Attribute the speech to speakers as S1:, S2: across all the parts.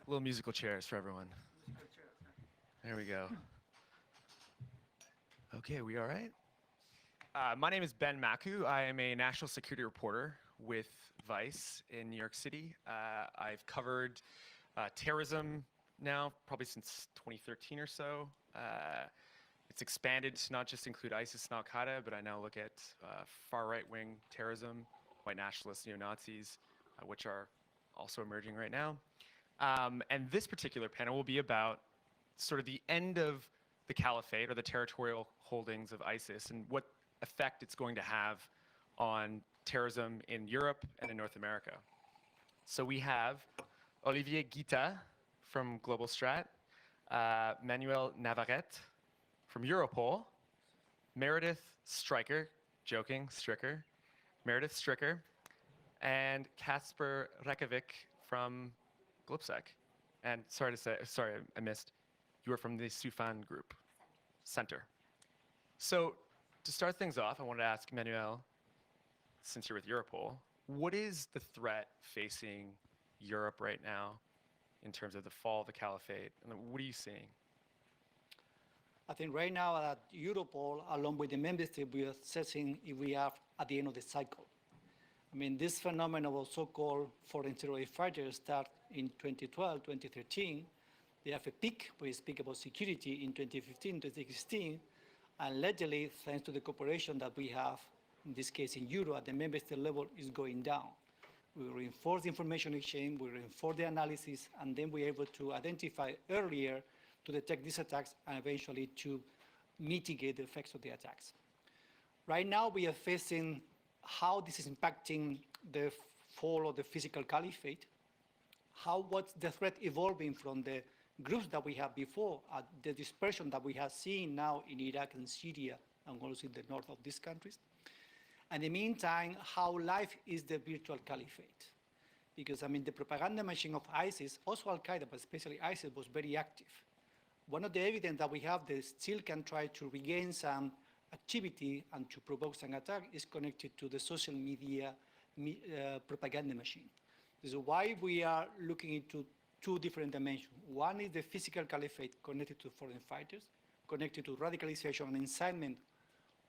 S1: Little musical chairs for everyone. There we go. Okay, we all right? My name is Ben Maku. I am a national security reporter with Vice in New York City. I've covered terrorism now probably since 2013 or so. It's expanded to not just include ISIS and Al-Qaeda, but I now look at far right-wing terrorism, white nationalists, neo-Nazis, which are also emerging right now. And this particular panel will be about sort of the end of the Caliphate, or the territorial holdings of ISIS, and what effect it's going to have on terrorism in Europe and in North America. So we have Olivier Guita from Global Strat, Manuel Navarrete from Europol, Meredith Stricker, joking, Stricker, Meredith Stricker, and Kasper Reykjavik from GOBSEC. And sorry, I missed, you are from the Sufan Group Center. So to start things off, I wanted to ask Manuel, since you're with Europol, what is the threat facing Europe right now in terms of the fall of the Caliphate? And what are you seeing?
S2: I think right now at Europol, along with the member states, we are assessing if we are at the end of the cycle. I mean, this phenomenon of so-called foreign terrorist fighters start in 2012, 2013. They have a peak, we speak about security, in 2015, 2016, and latterly, thanks to the cooperation that we have, in this case in Euro, at the member state level, is going down. We reinforce the information exchange, we reinforce the analysis, and then we're able to identify earlier to detect these attacks and eventually to mitigate the effects of the attacks. Right now, we are facing how this is impacting the fall of the physical caliphate, what's the threat evolving from the groups that we had before, the dispersion that we have seen now in Iraq and Syria, and also in the north of these countries. And in the meantime, how live is the virtual caliphate? Because, I mean, the propaganda machine of ISIS, also Al-Qaeda, but especially ISIS, was very active. One of the evidence that we have that still can try to regain some activity and to provoke some attack is connected to the social media propaganda machine. This is why we are looking into two different dimensions. One is the physical caliphate connected to foreign fighters, connected to radicalization and incitement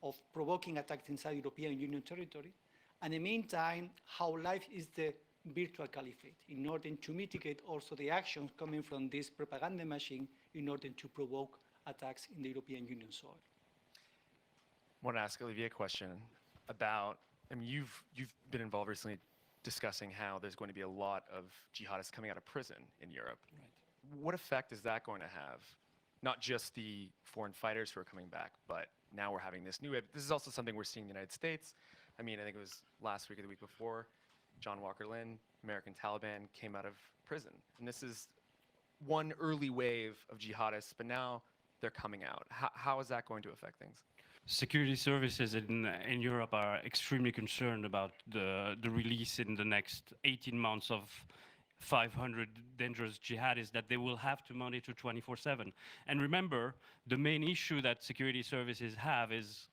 S2: of provoking attacks inside European Union territory. And in the meantime, how live is the virtual caliphate in order to mitigate also the actions coming from this propaganda machine in order to provoke attacks in the European Union soil.
S1: I want to ask Olivier a question about, I mean, you've been involved recently discussing how there's going to be a lot of jihadists coming out of prison in Europe. Right. What effect is that going to have? Not just the foreign fighters who are coming back, but now we're having this new, this is also something we're seeing in the United States. I mean, I think it was last week or the week before, John Walker Lynn, American Taliban, came out of prison. And this is one early wave of jihadists, but now they're coming out. How is that going to affect things?
S3: Security services in Europe are extremely concerned about the release in the next 18 months of 500 dangerous jihadists that they will have to monitor 24/7. And remember, the main issue that security services have is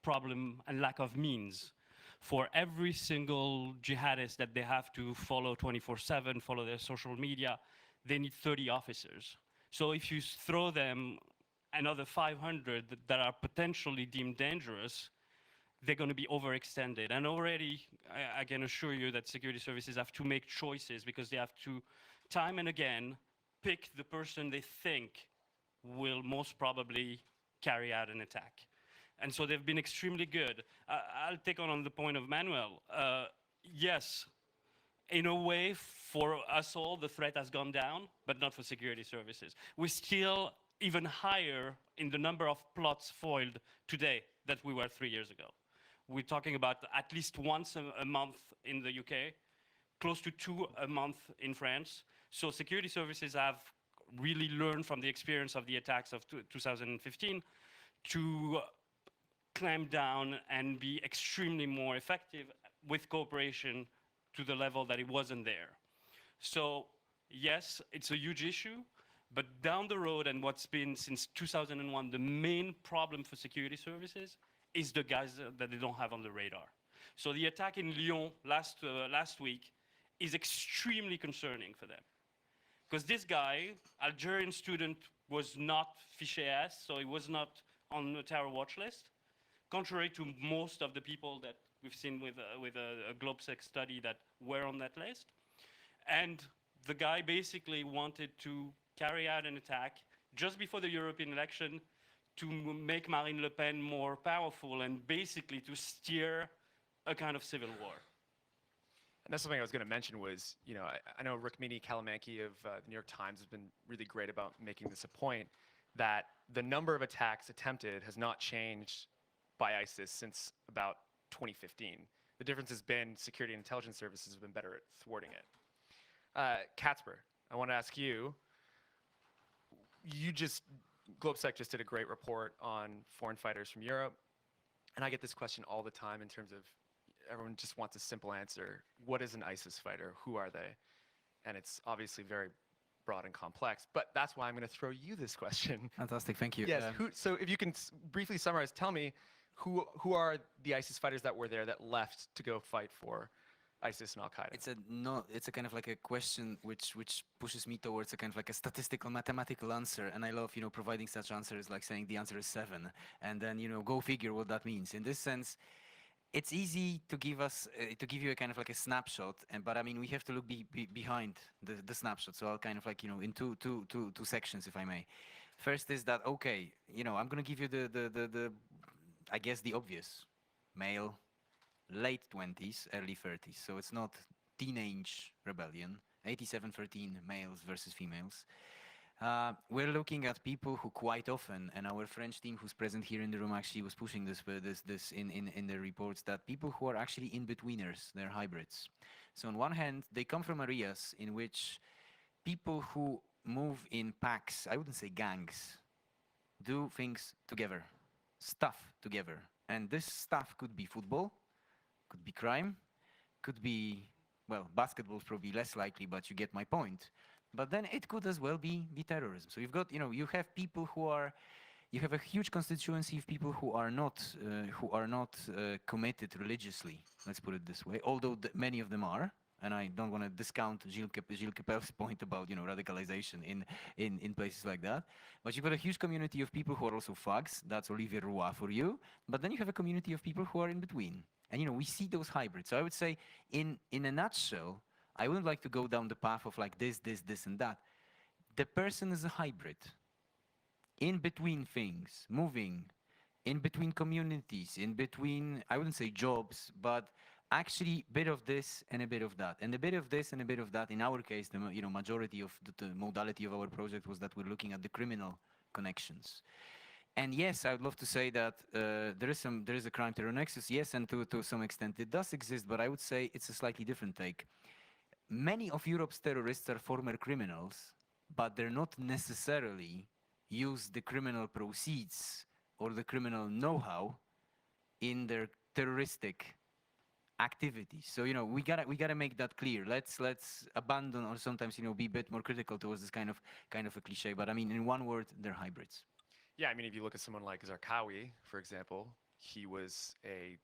S3: problem and lack of means. For every single jihadist that they have to follow 24/7, follow their social media, they need 30 officers. So if you throw them another 500 that are potentially deemed dangerous, they're going to be overextended. And already, I can assure you that security services have to make choices because they have to, time and again, pick the person they think will most probably carry out an attack. And so they've been extremely good. I'll take on the point of Manuel. Yes, in a way, for us all, the threat has gone down, but not for security services. We're still even higher in the number of plots foiled today than we were 3 years ago. We're talking about at least once a month in the UK, close to 2 a month in France. So security services have really learned from the experience of the attacks of 2015 to clamp down and be extremely more effective with cooperation to the level that it wasn't there. So yes, it's a huge issue, but down the road, and what's been since 2001, the main problem for security services is the guys that they don't have on the radar. So the attack in Lyon last week is extremely concerning for them Because this guy, Algerian student, was not fiché S, so he was not on the terror watch list, contrary to most of the people that we've seen with a GOBSEC study that were on that list. And the guy basically wanted to carry out an attack just before the European election to make Marine Le Pen more powerful and basically to steer a kind of civil war.
S1: And that's something I was going to mention was, I know Rukmini Callimachi of the New York Times has been really great about making this a point, that the number of attacks attempted has not changed by ISIS since about 2015. The difference has been security and intelligence services have been better at thwarting it. Katzber, I want to ask you, GOBSEC just did a great report on foreign fighters from Europe, and I get this question all the time in terms of everyone just wants a simple answer. What is an ISIS fighter? Who are they? And it's obviously very broad and complex, but that's why I'm going to throw you this question.
S4: Fantastic, thank you.
S1: Yes, so if you can briefly summarize, tell me, who are the ISIS fighters that were there that left to go fight for ISIS and Al-Qaeda?
S4: It's a kind of like a question which pushes me towards a kind of like a statistical mathematical answer, and I love providing such answers, like saying the answer is 7, and then go figure what that means. In this sense, it's easy to give you a kind of like a snapshot, but I mean we have to look behind the snapshot. So I'll kind of like in two sections, if I may. First is that okay, I'm gonna give you the I guess the obvious: male, late 20s, early 30s. So it's not teenage rebellion. 87-13 males versus females. We're looking at people who quite often, and our French team who's present here in the room actually was pushing this in the reports, that people who are actually in-betweeners, they're hybrids. So on one hand, they come from areas in which people who move in packs, I wouldn't say gangs, do things together, stuff together. And this stuff could be football, could be crime, could be, well, basketball is probably less likely, but you get my point. But then it could as well be terrorism. So you've got, you have people you have a huge constituency of people who are not committed religiously. Let's put it this way. Although many of them are, and I don't want to discount Gilles Kepel's point about radicalization in places like that. But you've got a huge community of people who are also thugs. That's Olivier Roy for you. But then you have a community of people who are in between. And we see those hybrids. So I would say, in a nutshell, I wouldn't like to go down the path of like this, and that. The person is a hybrid. In between things, moving, in between communities, in between, I wouldn't say jobs, but actually a bit of this and a bit of that. And a bit of this and a bit of that, in our case, the majority of the modality of our project was that we're looking at the criminal connections. And yes, I would love to say that there is a crime-terror nexus, yes, and to some extent it does exist, but I would say it's a slightly different take. Many of Europe's terrorists are former criminals, but they're not necessarily use the criminal proceeds or the criminal know-how in their terroristic activities. So we gotta make that clear. Let's abandon, or sometimes be a bit more critical towards this kind of a cliche. But I mean, in one word, they're hybrids.
S1: Yeah, I mean, if you look at someone like Zarqawi, for example, he was a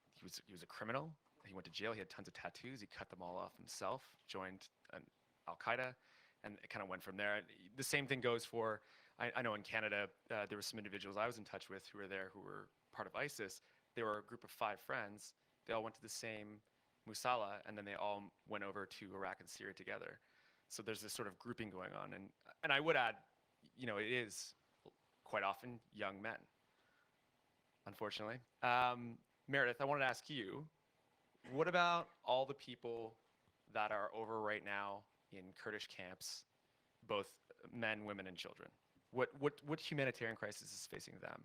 S1: criminal. He went to jail. He had tons of tattoos. He cut them all off himself. Joined Al-Qaeda, and it kind of went from there. The same thing goes for. I know in Canada there were some individuals I was in touch with who were there who were part of ISIS. They were a group of 5 friends. They all went to the same Musala, and then they all went over to Iraq and Syria together. So there's this sort of grouping going on, and I would add, it is quite often young men, unfortunately. Meredith, I wanted to ask you, what about all the people that are over right now in Kurdish camps, both men, women, and children? What humanitarian crisis is facing them?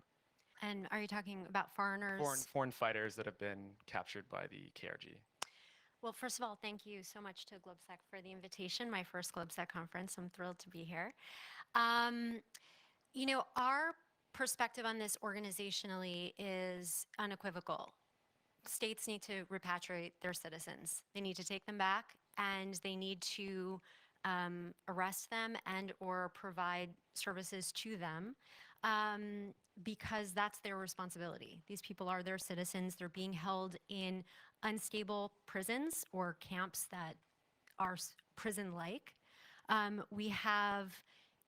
S5: And are you talking about foreigners?
S1: Foreign fighters that have been captured by the KRG.
S5: Well, first of all, thank you so much to GOBSEC for the invitation, my first GOBSEC conference. I'm thrilled to be here. Our perspective on this organizationally is unequivocal. States need to repatriate their citizens. They need to take them back, and they need to arrest them and or provide services to them because that's their responsibility. These people are their citizens. They're being held in unstable prisons or camps that are prison-like. We have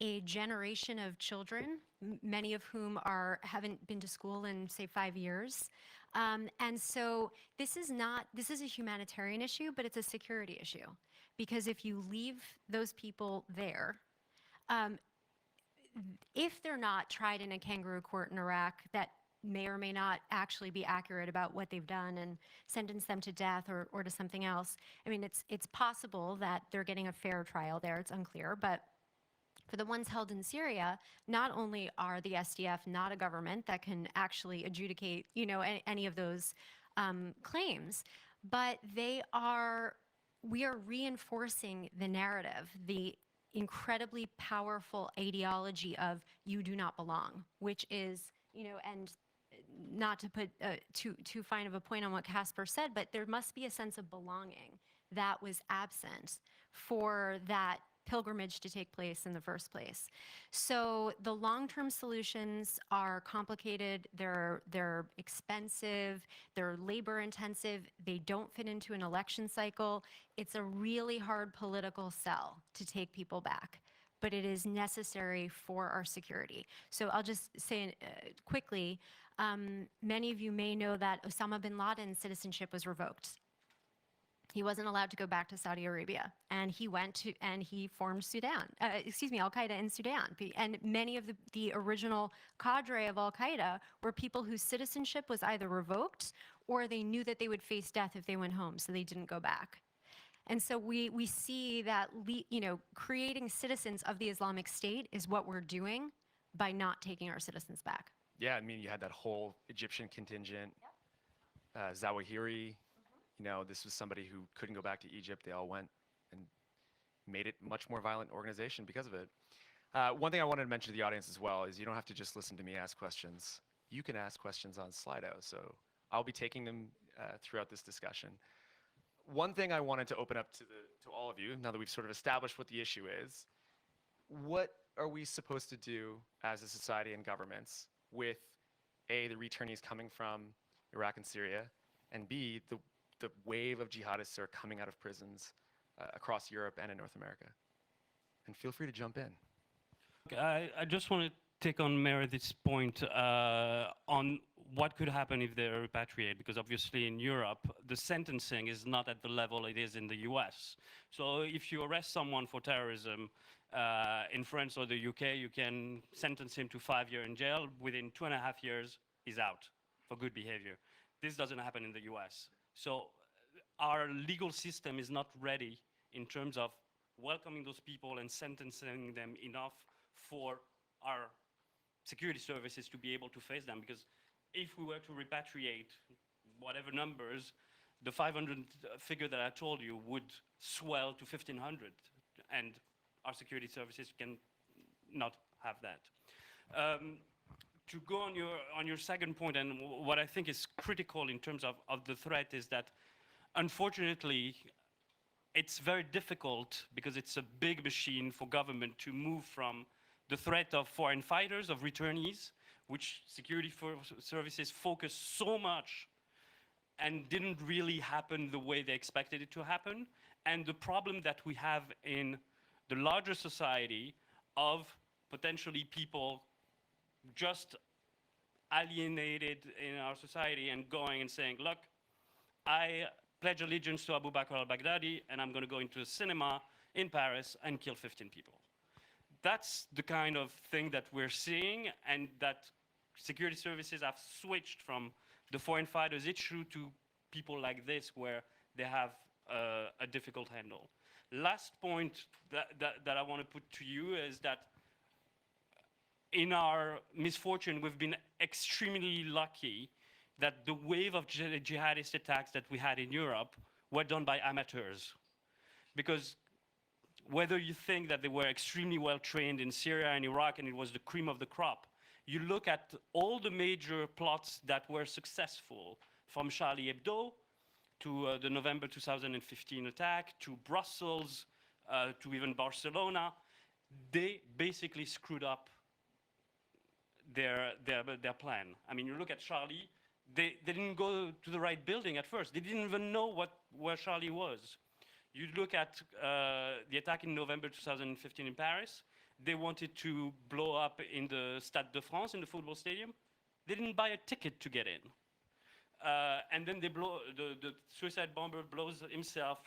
S5: a generation of children, many of whom haven't been to school in, say, 5 years. And so this is a humanitarian issue, but it's a security issue. Because if you leave those people there, if they're not tried in a kangaroo court in Iraq that may or may not actually be accurate about what they've done and sentence them to death or to something else, I mean, it's possible that they're getting a fair trial there. It's unclear, but for the ones held in Syria, not only are the SDF not a government that can actually adjudicate, any of those claims, but we are reinforcing the narrative, the incredibly powerful ideology of you do not belong, which is, and not to put too fine of a point on what Casper said, but there must be a sense of belonging that was absent for that pilgrimage to take place in the first place. So the long-term solutions are complicated, they're expensive, they're labor-intensive, they don't fit into an election cycle. It's a really hard political sell to take people back, but it is necessary for our security. So I'll just say quickly, many of you may know that Osama bin Laden's citizenship was revoked. He wasn't allowed to go back to Saudi Arabia, and he formed Al-Qaeda in Sudan. And many of the original cadre of Al-Qaeda were people whose citizenship was either revoked or they knew that they would face death if they went home, so they didn't go back. And so we see that creating citizens of the Islamic State is what we're doing by not taking our citizens back.
S1: Yeah, I mean, you had that whole Egyptian contingent, Zawahiri. This was somebody who couldn't go back to Egypt. They all went and made it a much more violent organization because of it. One thing I wanted to mention to the audience as well is you don't have to just listen to me ask questions. You can ask questions on Slido, so I'll be taking them throughout this discussion. One thing I wanted to open up to all of you, now that we've sort of established what the issue is, what are we supposed to do as a society and governments with A, the returnees coming from Iraq and Syria, and B, the wave of jihadists that are coming out of prisons across Europe and in North America? And feel free to jump in.
S3: I just want to take on Meredith's point on what could happen if they're repatriated, because obviously in Europe, the sentencing is not at the level it is in the US. So if you arrest someone for terrorism in France or the UK, you can sentence him to 5 years in jail. Within 2.5 years, he's out for good behavior. This doesn't happen in the US. So our legal system is not ready in terms of welcoming those people and sentencing them enough for our security services to be able to face them. Because if we were to repatriate whatever numbers, the 500 figure that I told you would swell to 1,500, and our security services can not have that. To go on your second point, and what I think is critical in terms of the threat is that, unfortunately, it's very difficult because it's a big machine for government to move from the threat of foreign fighters, of returnees, which security services focus so much and didn't really happen the way they expected it to happen, and the problem that we have in the larger society of potentially people just alienated in our society and going and saying, look, I pledge allegiance to Abu Bakr al-Baghdadi and I'm going to go into a cinema in Paris and kill 15 people. That's the kind of thing that we're seeing, and that security services have switched from the foreign fighters issue to people like this where they have a difficult handle. Last point that I want to put to you is that in our misfortune, we've been extremely lucky that the wave of jihadist attacks that we had in Europe were done by amateurs. Because whether you think that they were extremely well trained in Syria and Iraq and it was the cream of the crop, you look at all the major plots that were successful, from Charlie Hebdo to the November 2015 attack, to Brussels, to even Barcelona, they basically screwed up their plan. I mean, you look at Charlie, they didn't go to the right building at first. They didn't even know where Charlie was. You look at the attack in November 2015 in Paris. They wanted to blow up in the Stade de France, in the football stadium. They didn't buy a ticket to get in. And then the suicide bomber blows himself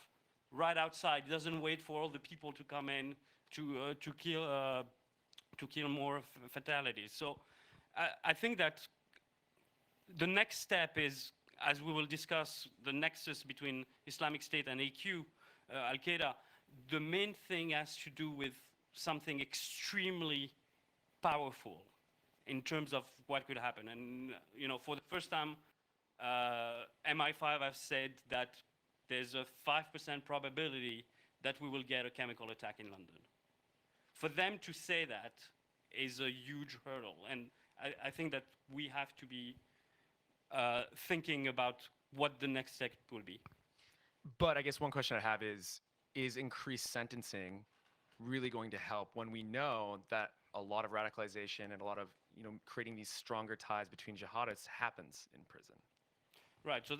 S3: right outside. He doesn't wait for all the people to come in to kill more fatalities. So I think that the next step is, as we will discuss, the nexus between Islamic State and AQ, Al-Qaeda. The main thing has to do with something extremely powerful in terms of what could happen. And for the first time, MI5 have said that there's a 5% probability that we will get a chemical attack in London. For them to say that is a huge hurdle. And I think that we have to be thinking about what the next step will be.
S1: But I guess one question I have is increased sentencing really going to help when we know that a lot of radicalization and a lot of creating these stronger ties between jihadists happens in prison?
S3: Right, so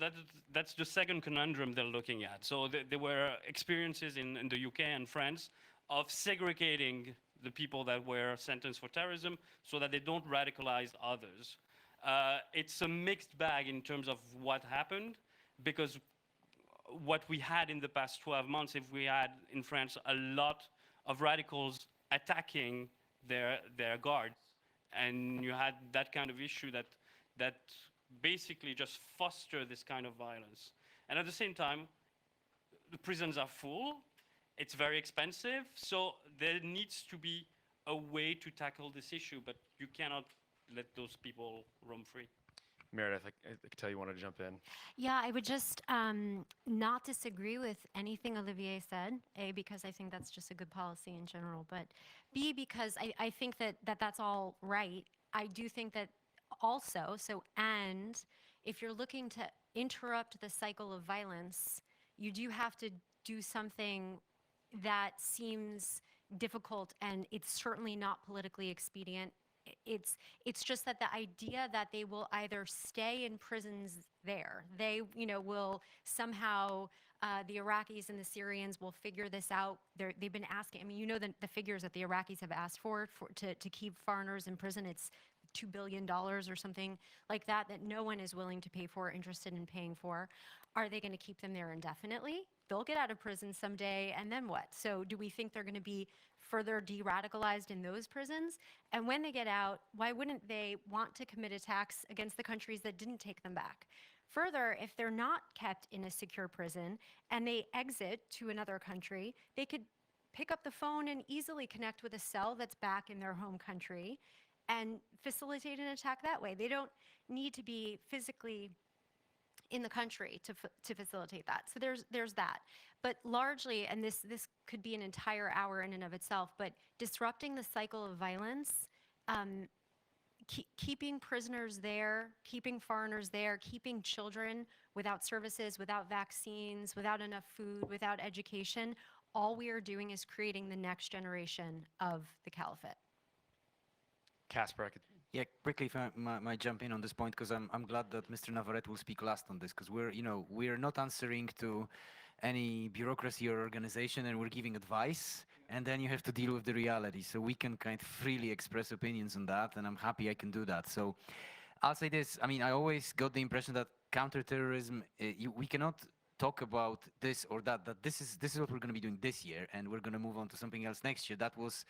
S3: that's the second conundrum they're looking at. So there were experiences in the UK and France of segregating the people that were sentenced for terrorism so that they don't radicalize others. It's a mixed bag in terms of what happened, because what we had in the past 12 months, if we had in France a lot of radicals attacking their guards, and you had that kind of issue that basically just foster this kind of violence. And at the same time, the prisons are full, it's very expensive, so there needs to be a way to tackle this issue, but you cannot let those people roam free.
S1: Meredith, I can tell you wanted to jump in.
S5: Yeah, I would just not disagree with anything Olivier said, A, because I think that's just a good policy in general, but B, because I think that's all right. I do think that also, and if you're looking to interrupt the cycle of violence, you do have to do something that seems difficult, and it's certainly not politically expedient. It's just that the idea that they will either stay in prisons there, they will somehow, the Iraqis and the Syrians will figure this out. They've been asking, I mean, the figures that the Iraqis have asked to keep foreigners in prison, it's $2 billion or something like that no one is willing to pay for, interested in paying for. Are they going to keep them there indefinitely? They'll get out of prison someday, and then what? So do we think they're going to be further de-radicalized in those prisons? And when they get out, why wouldn't they want to commit attacks against the countries that didn't take them back? Further, if they're not kept in a secure prison and they exit to another country, they could pick up the phone and easily connect with a cell that's back in their home country and facilitate an attack that way. They don't need to be physically in the country to facilitate that. So there's that. But largely, and this could be an entire hour in and of itself, but disrupting the cycle of violence, keeping prisoners there, keeping foreigners there, keeping children without services, without vaccines, without enough food, without education, all we are doing is creating the next generation of the Caliphate.
S1: Casper, I could.
S4: Yeah, quickly, if I might jump in on this point, because I'm glad that Mr. Navarrete will speak last on this, because we're not answering to any bureaucracy or organization, and we're giving advice, and then you have to deal with the reality. So we can kind of freely express opinions on that, and I'm happy I can do that. So I'll say this. I mean, I always got the impression that counterterrorism, we cannot talk about this or that this is what we're going to be doing this year, and we're going to move on to something else next year. That was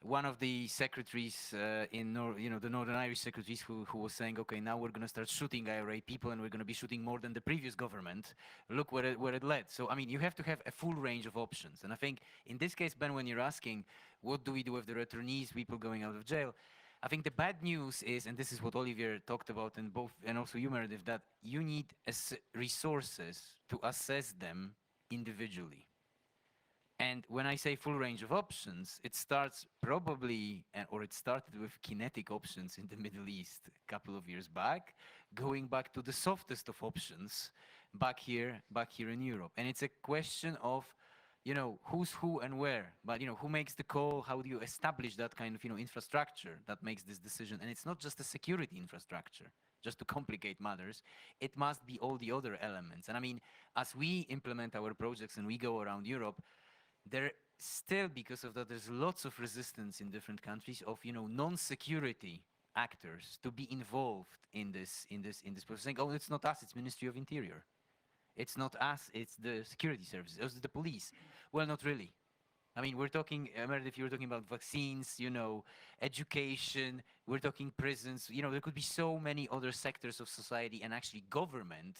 S4: one of the secretaries in the Northern Irish secretaries who was saying, okay, now we're going to start shooting IRA people, and we're going to be shooting more than the previous government. Look where it led. So I mean, you have to have a full range of options. And I think in this case, Ben, when you're asking, what do we do with the returnees, people going out of jail? I think the bad news is, and this is what Olivier talked about, and also you, Meredith, that you need resources to assess them individually. And when I say full range of options, it starts probably, or it started with kinetic options in the Middle East a couple of years back, going back to the softest of options back here in Europe. And it's a question of, who's who and where, but who makes the call? How do you establish that kind of infrastructure that makes this decision? And it's not just a security infrastructure. just to complicate matters. It must be all the other elements. And I mean, as we implement our projects and we go around Europe, there still, because of that, there's lots of resistance in different countries of, you know, non-security actors to be involved in this process. Saying, oh, it's not us, it's Ministry of Interior. It's not us, it's the security services, it's the police. Well, not really. I mean, we're talking, Meredith, you're talking about vaccines, you know, education, we're talking prisons, you know, there could be so many other sectors of society and actually government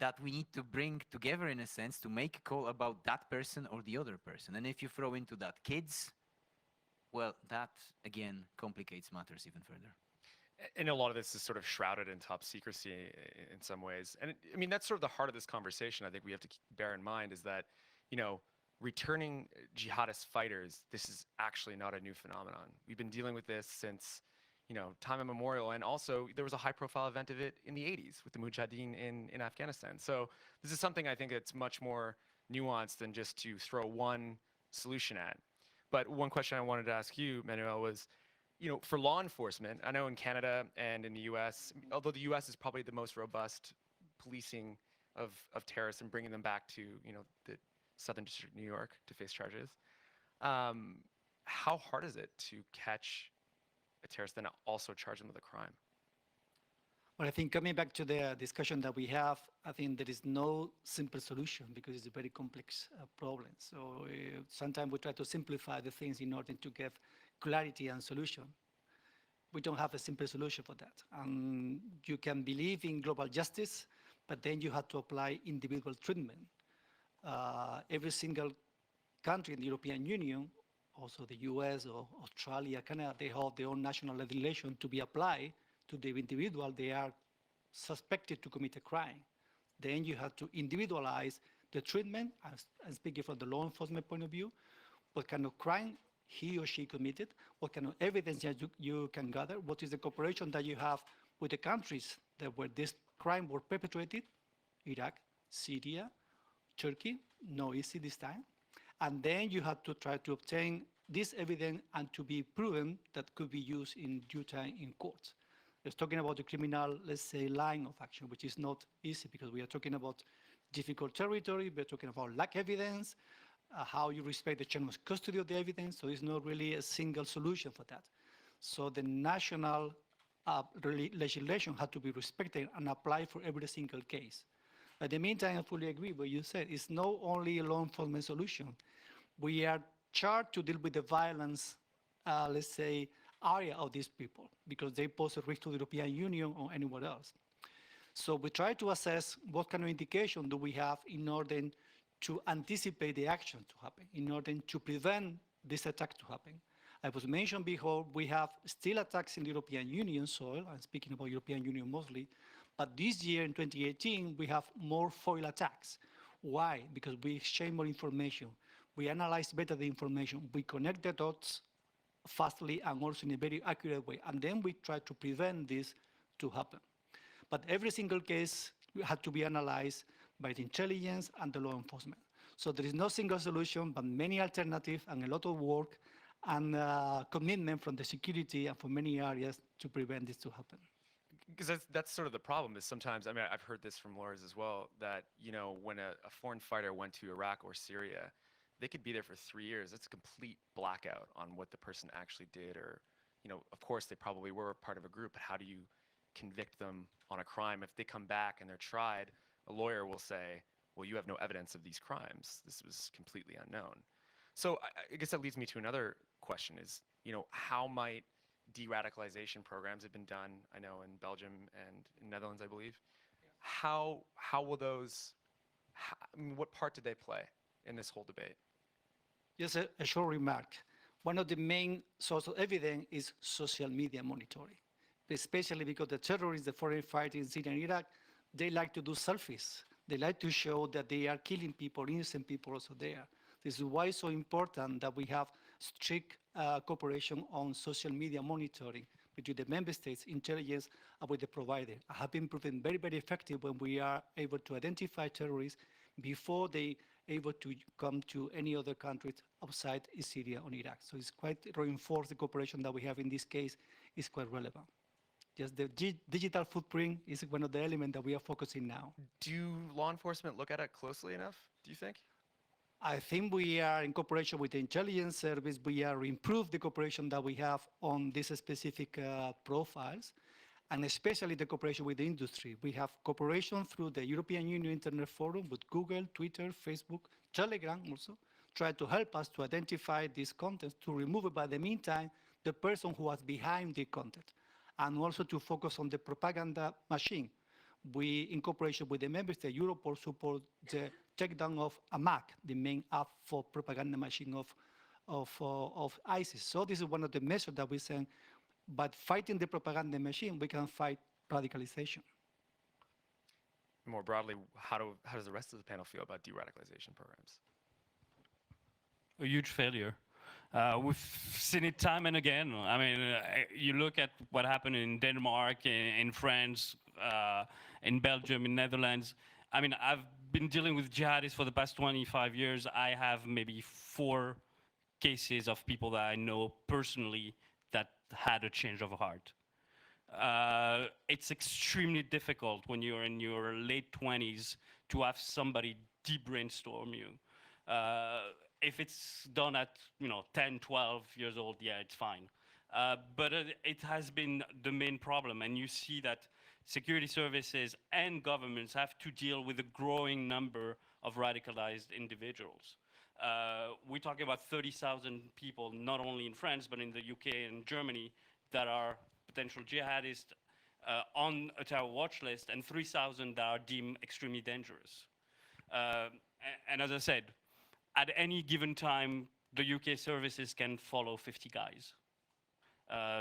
S4: that we need to bring together in a sense to make a call about that person or the other person. And if you throw into that kids, well, that again complicates matters even further.
S1: And a lot of this is sort of shrouded in top secrecy in some ways. And I mean, that's sort of the heart of this conversation I think we have to bear in mind is that, you know, returning jihadist fighters, this is actually not a new phenomenon. We've been dealing with this since, you know, time immemorial. And also there was a high profile event of it in the 80s with the Mujahideen in Afghanistan. So this is something I think that's much more nuanced than just to throw one solution at. But one question I wanted to ask you, Manuel, was, you know, for law enforcement, I know in Canada and in the US, although the US is probably the most robust policing of terrorists and bringing them back to, you know, the Southern District of New York to face charges. How hard is it to catch a terrorist and also charge them with a crime?
S2: Well, I think coming back to the discussion that we have, I think there is no simple solution because it's a very complex problem. So sometimes we try to simplify the things in order to give clarity and solution. We don't have a simple solution for that. You can believe in global justice, but then you have to apply individual treatment. Every single country in the European Union, also the US or Australia, Canada, they have their own national legislation to be applied to the individual they are suspected to commit a crime. Then you have to individualize the treatment. I'm speaking from the law enforcement point of view, what kind of crime he or she committed, what kind of evidence that you can gather, what is the cooperation that you have with the countries that where this crime were perpetrated, Iraq, Syria, Turkey, no easy this time. And then you have to try to obtain this evidence and to be proven that could be used in due time in courts. It's talking about the criminal, let's say, line of action, which is not easy because we are talking about difficult territory, we're talking about lack evidence, how you respect the chain of custody of the evidence, so it's not really a single solution for that. So the national legislation had to be respected and applied for every single case. But in the meantime, I fully agree with what you said. It's not only a law enforcement solution. We are charged to deal with the violence, let's say, area of these people because they pose a risk to the European Union or anywhere else. So we try to assess what kind of indication do we have in order to anticipate the action to happen, in order to prevent this attack to happen. I was mentioned before, we have still attacks in the European Union soil. I'm speaking about European Union mostly. But this year, in 2018, we have more foil attacks. Why? Because we exchange more information. We analyze better the information. We connect the dots fastly and also in a very accurate way. And then we try to prevent this to happen. But every single case had to be analyzed by the intelligence and the law enforcement. So there is no single solution, but many alternatives and a lot of work and commitment from the security and from many areas to prevent this to happen.
S1: Because that's sort of the problem is sometimes, I mean, I've heard this from lawyers as well, that, you know, when a foreign fighter went to Iraq or Syria, they could be there for 3 years. It's a complete blackout on what the person actually did. Or, you know, of course, they probably were part of a group, but how do you convict them on a crime? If they come back and they're tried, a lawyer will say, well, you have no evidence of these crimes. This was completely unknown. So I guess that leads me to another question is, you know, how might de-radicalization programs have been done, I know in Belgium and in Netherlands, I believe. Yeah. How will those, I mean, what part did they play in this whole debate?
S2: Just a short remark. One of the main sources of evidence is social media monitoring, especially because the terrorists, the foreign fighters in Syria and Iraq, they like to do selfies. They like to show that they are killing people, innocent people also there. This is why it's so important that we have strict cooperation on social media monitoring between the member states, intelligence, and with the provider. I have been proven very, very effective when we are able to identify terrorists before they able to come to any other countries outside Syria or Iraq. So it's quite reinforced. The cooperation that we have in this case is quite relevant. Just the digital footprint is one of the elements that we are focusing now.
S1: Do law enforcement look at it closely enough, do you think?
S2: I think we are in cooperation with the intelligence service. We are improve the cooperation that we have on these specific profiles, and especially the cooperation with the industry. We have cooperation through the European Union Internet Forum with Google, Twitter, Facebook, Telegram also, try to help us to identify these contents, to remove it by the meantime the person who was behind the content, and also to focus on the propaganda machine. We, in cooperation with the member state, Europol support the takedown of AMAC, the main app for propaganda machine of ISIS. So this is one of the measures that we send. But fighting the propaganda machine, we can fight radicalization.
S1: More broadly, how does the rest of the panel feel about de-radicalization programs?
S3: A huge failure. We've seen it time and again. I mean, you look at what happened in Denmark, in France, in Belgium, in Netherlands. I mean, I've been dealing with jihadists for the past 25 years. I have maybe 4 cases of people that I know personally that had a change of heart. It's extremely difficult when you're in your late 20s to have somebody de-brainstorm you. If it's done at 10, 12 years old, yeah, it's fine. But it has been the main problem, and you see that security services and governments have to deal with a growing number of radicalized individuals. We're talking about 30,000 people, not only in France, but in the UK and Germany, that are potential jihadists on a terror watch list, and 3,000 that are deemed extremely dangerous. And as I said, at any given time, the UK services can follow 50 guys.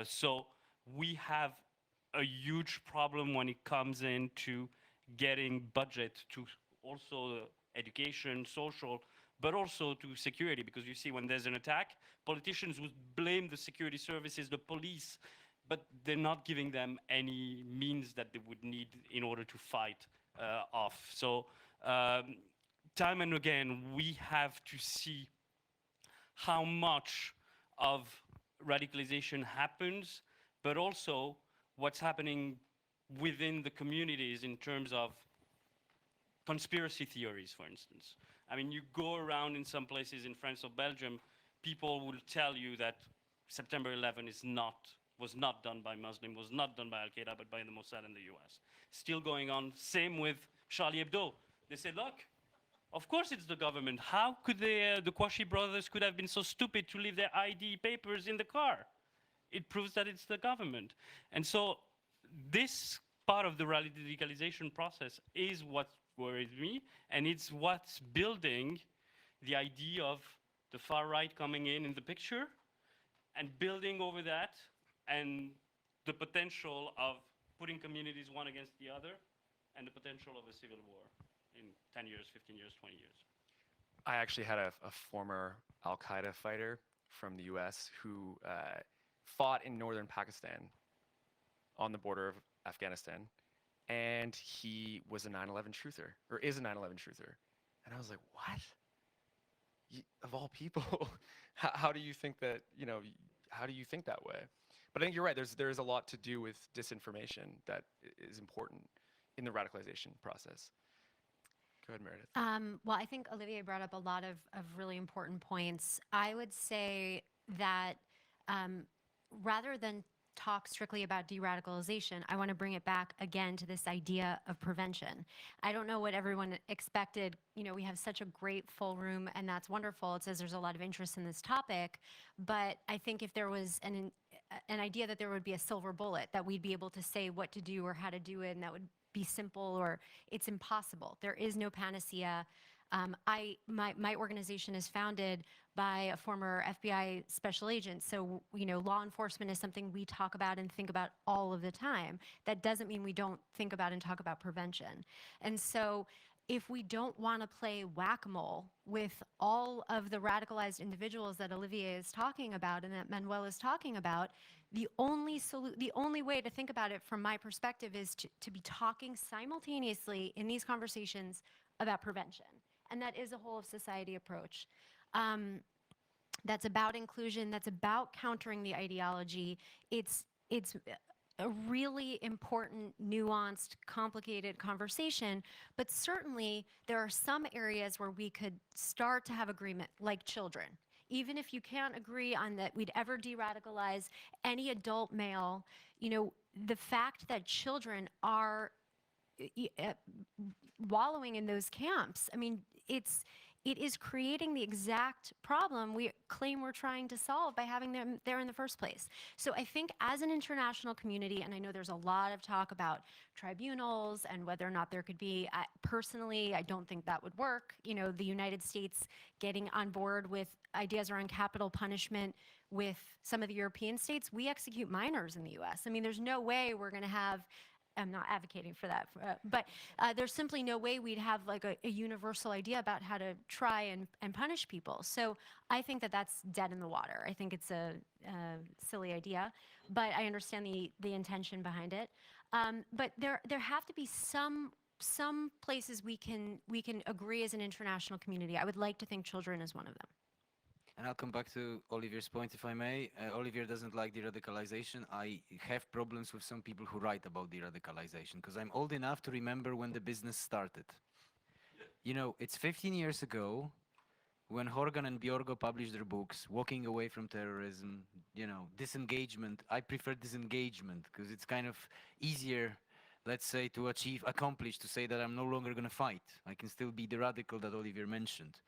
S3: So we have a huge problem when it comes into getting budget to also education, social, but also to security, because you see when there's an attack, politicians would blame the security services, the police, but they're not giving them any means that they would need in order to fight off. So time and again, we have to see how much of radicalization happens, but also what's happening within the communities in terms of conspiracy theories, for instance. I mean, you go around in some places in France or Belgium, people will tell you that September 11 was not done by Muslim, was not done by Al-Qaeda, but by the Mossad in the US. Still going on, same with Charlie Hebdo. They said, look, of course it's the government. How could the Kouachi brothers could have been so stupid to leave their ID papers in the car? It proves that it's the government. And so this part of the radicalization process is what worries me, and it's what's building the idea of the far right coming in the picture, and building over that, and the potential of putting communities one against the other, and the potential of a civil war in 10 years, 15 years, 20 years.
S1: I actually had a former Al-Qaeda fighter from the US who fought in northern Pakistan on the border of Afghanistan, and he was a 9/11 truther, or is a 9/11 truther. And I was like, what? Of all people, how do you think that, how do you think that way? But I think you're right, there's a lot to do with disinformation that is important in the radicalization process. Go ahead, Meredith.
S5: Well, I think Olivier brought up a lot of really important points. I would say that rather than talk strictly about de-radicalization, I want to bring it back again to this idea of prevention. I don't know what everyone expected. We have such a great full room, and that's wonderful. It says there's a lot of interest in this topic, but I think if there was an idea that there would be a silver bullet, that we'd be able to say what to do or how to do it, and that would be simple, or it's impossible. There is no panacea. My organization is founded by a former FBI special agent. So, law enforcement is something we talk about and think about all of the time. That doesn't mean we don't think about and talk about prevention. And so if we don't want to play whack-a-mole with all of the radicalized individuals that Olivier is talking about and that Manuel is talking about, the only way to think about it from my perspective is to be talking simultaneously in these conversations about prevention. And that is a whole of society approach. That's about inclusion, that's about countering the ideology. It's a really important, nuanced, complicated conversation, but certainly there are some areas where we could start to have agreement, like children. Even if you can't agree on that we'd ever de-radicalize any adult male, you know, the fact that children are wallowing in those camps, I mean, it is creating the exact problem we claim we're trying to solve by having them there in the first place. So I think as an international community, and I know there's a lot of talk about tribunals and whether or not there could be, personally, I don't think that would work. You know, the United States getting on board with ideas around capital punishment with some of the European states, we execute minors in the US. I mean, there's no way we're gonna have, I'm not advocating for that, but there's simply no way we'd have like a universal idea about how to try and punish people. So I think that that's dead in the water. I think it's a silly idea, but I understand the intention behind it. But there have to be some places we can agree as an international community. I would like to think children is one of them.
S4: And I'll come back to Olivier's point, if I may. Olivier doesn't like de-radicalization. I have problems with some people who write about de-radicalization, because I'm old enough to remember when the business started. You know, it's 15 years ago when Horgan and Bjorgo published their books, Walking Away from Terrorism, you know, disengagement. I prefer disengagement, because it's kind of easier, let's say, to accomplish, to say that I'm no longer going to fight. I can still be the radical that Olivier mentioned.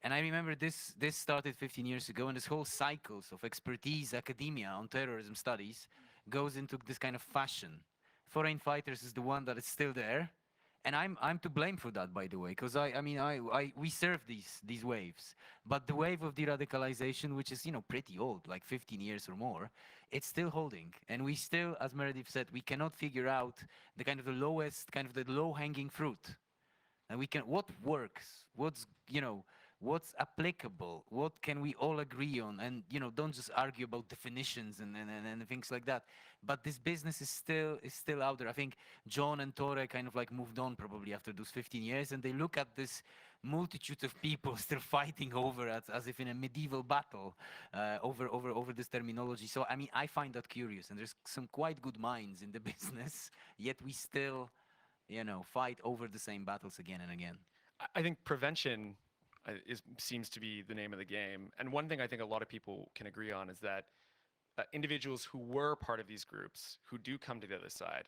S4: And I remember this started 15 years ago, and this whole cycles of expertise, academia on terrorism studies goes into this kind of fashion. Foreign fighters is the one that is still there, and I'm to blame for that, by the way, because we serve these waves. But the wave of de-radicalization, which is, you know, pretty old, like 15 years or more, it's still holding. And we still, as Meredith said, we cannot figure out the kind of the lowest, kind of the low-hanging fruit. And we can, what works, what's, you know, what's applicable, what can we all agree on, and, you know, don't just argue about definitions and things like that. But this business is still out there. I think John and Tore kind of like moved on probably after those 15 years, and they look at this multitude of people still fighting over it as if in a medieval battle over this terminology. So I mean, I find that curious, and there's some quite good minds in the business, yet we still, you know, fight over the same battles again and again.
S1: I think prevention seems to be the name of the game. And one thing I think a lot of people can agree on is that individuals who were part of these groups, who do come to the other side,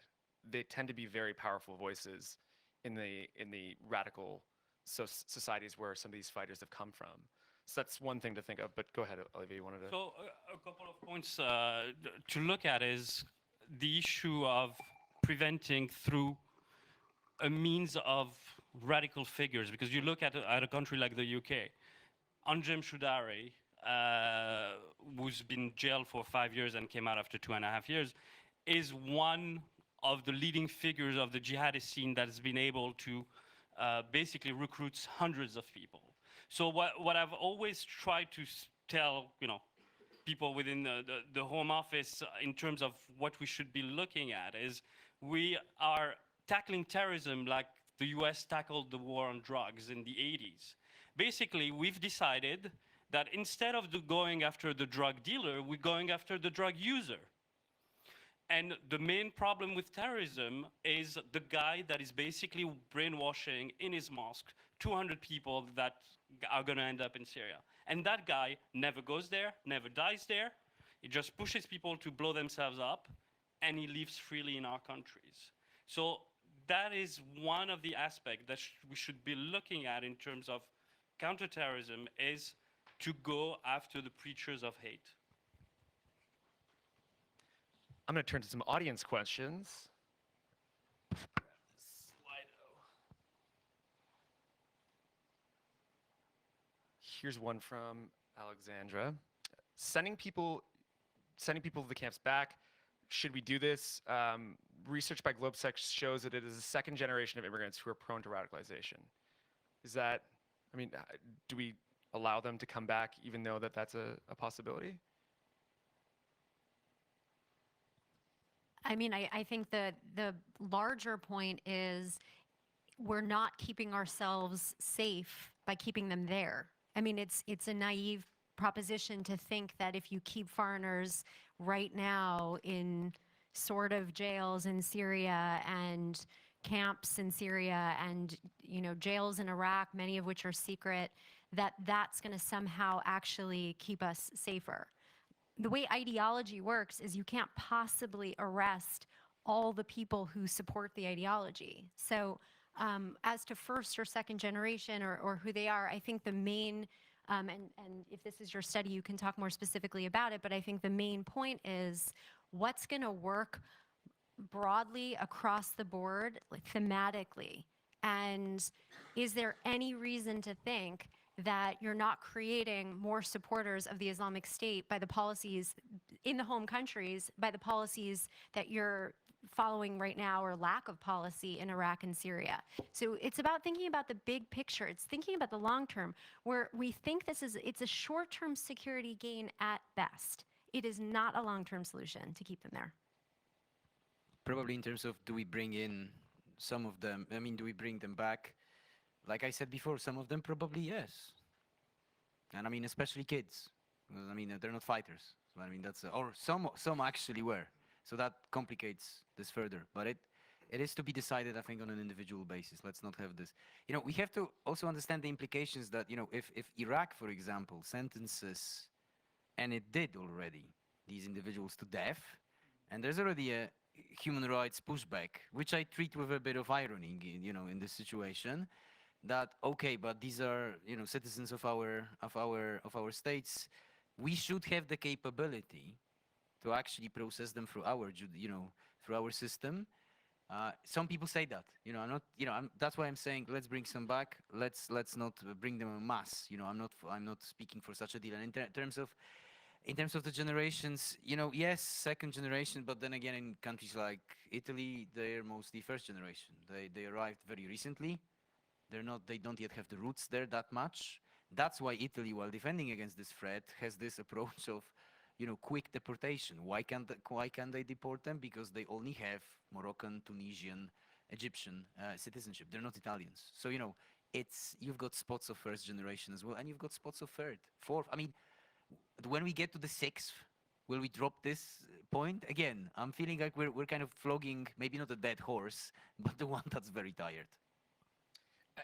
S1: they tend to be very powerful voices in the radical societies where some of these fighters have come from. So that's one thing to think of, but go ahead, Olivier, you wanted to...
S3: So a couple of points to look at is the issue of preventing through a means of radical figures, because you look at a country like the UK, Anjem Choudary, who's been jailed for 5 years and came out after 2.5 years, is one of the leading figures of the jihadist scene that has been able to basically recruit hundreds of people. So what I've always tried to tell, you know, people within the Home Office in terms of what we should be looking at is we are tackling terrorism like the US tackled the war on drugs in the 80s. Basically, we've decided that instead of going after the drug dealer, we're going after the drug user. And the main problem with terrorism is the guy that is basically brainwashing in his mosque 200 people that are going to end up in Syria. And that guy never goes there, never dies there. He just pushes people to blow themselves up, and he lives freely in our countries. So that is one of the aspects that we should be looking at in terms of counterterrorism, is to go after the preachers of hate.
S1: I'm going to turn to some audience questions. Slido. Here's one from Alexandra. Sending people to the camps back, should we do this? Research by GOBSEC shows that it is a second generation of immigrants who are prone to radicalization. Is that, I mean, do we allow them to come back even though that's a possibility?
S5: I mean, I think the larger point is we're not keeping ourselves safe by keeping them there. I mean, it's a naive proposition to think that if you keep foreigners right now in sort of jails in Syria and camps in Syria and, you know, jails in Iraq, many of which are secret, that's going to somehow actually keep us safer. The way ideology works is you can't possibly arrest all the people who support the ideology. So as to first or second generation or who they are, I think the main, and if this is your study, you can talk more specifically about it, but I think the main point is what's going to work broadly across the board, like thematically, and is there any reason to think that you're not creating more supporters of the Islamic State by the policies in the home countries, by the policies that you're following right now or lack of policy in Iraq and Syria? So it's about thinking about the big picture. It's thinking about the long term, where we think it's a short-term security gain at best. It is not a long-term solution to keep them there.
S4: Probably in terms of, do we bring in some of them? I mean, do we bring them back? Like I said before, some of them probably yes. And I mean, especially kids. Well, I mean, they're not fighters. So I mean, that's or some actually were. So that complicates this further. But it is to be decided, I think, on an individual basis. Let's not have this. You know, we have to also understand the implications that, you know, if Iraq, for example, sentences, and it did already, these individuals to death, and there's already a human rights pushback, which I treat with a bit of irony, you know, in this situation, that okay, but these are, you know, citizens of our states. We should have the capability to actually process them through our, you know, through our system. Some people say that, you know, I'm not, you know, that's why I'm saying let's bring some back. Let's not bring them en masse. You know, I'm not speaking for such a deal. And in terms of the generations, you know, yes, second generation, but then again, in countries like Italy, they're mostly first generation. They arrived very recently. They don't yet have the roots there that much. That's why Italy, while defending against this threat, has this approach of, you know, quick deportation. Why can't they deport them? Because they only have Moroccan, Tunisian, Egyptian citizenship. They're not Italians. So, you know, you've got spots of first generation as well, and you've got spots of third, fourth. I mean, when we get to the sixth, will we drop this point? Again, I'm feeling like we're kind of flogging, maybe not a dead horse, but the one that's very tired.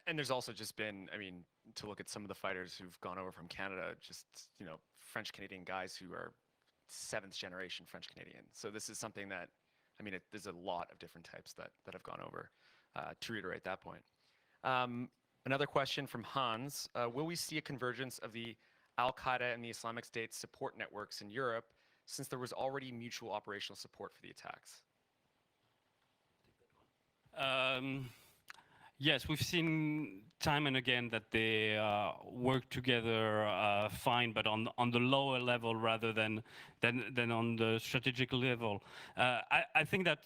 S1: And there's also just been, I mean, to look at some of the fighters who've gone over from Canada, just, you know, French-Canadian guys who are seventh generation French-Canadian. So this is something that, I mean, there's a lot of different types that have gone over, to reiterate that point. Another question from Hans, will we see a convergence of the Al-Qaeda and the Islamic State support networks in Europe since there was already mutual operational support for the attacks?
S3: Yes, we've seen time and again that they work together fine, but on the lower level rather than on the strategic level. I think that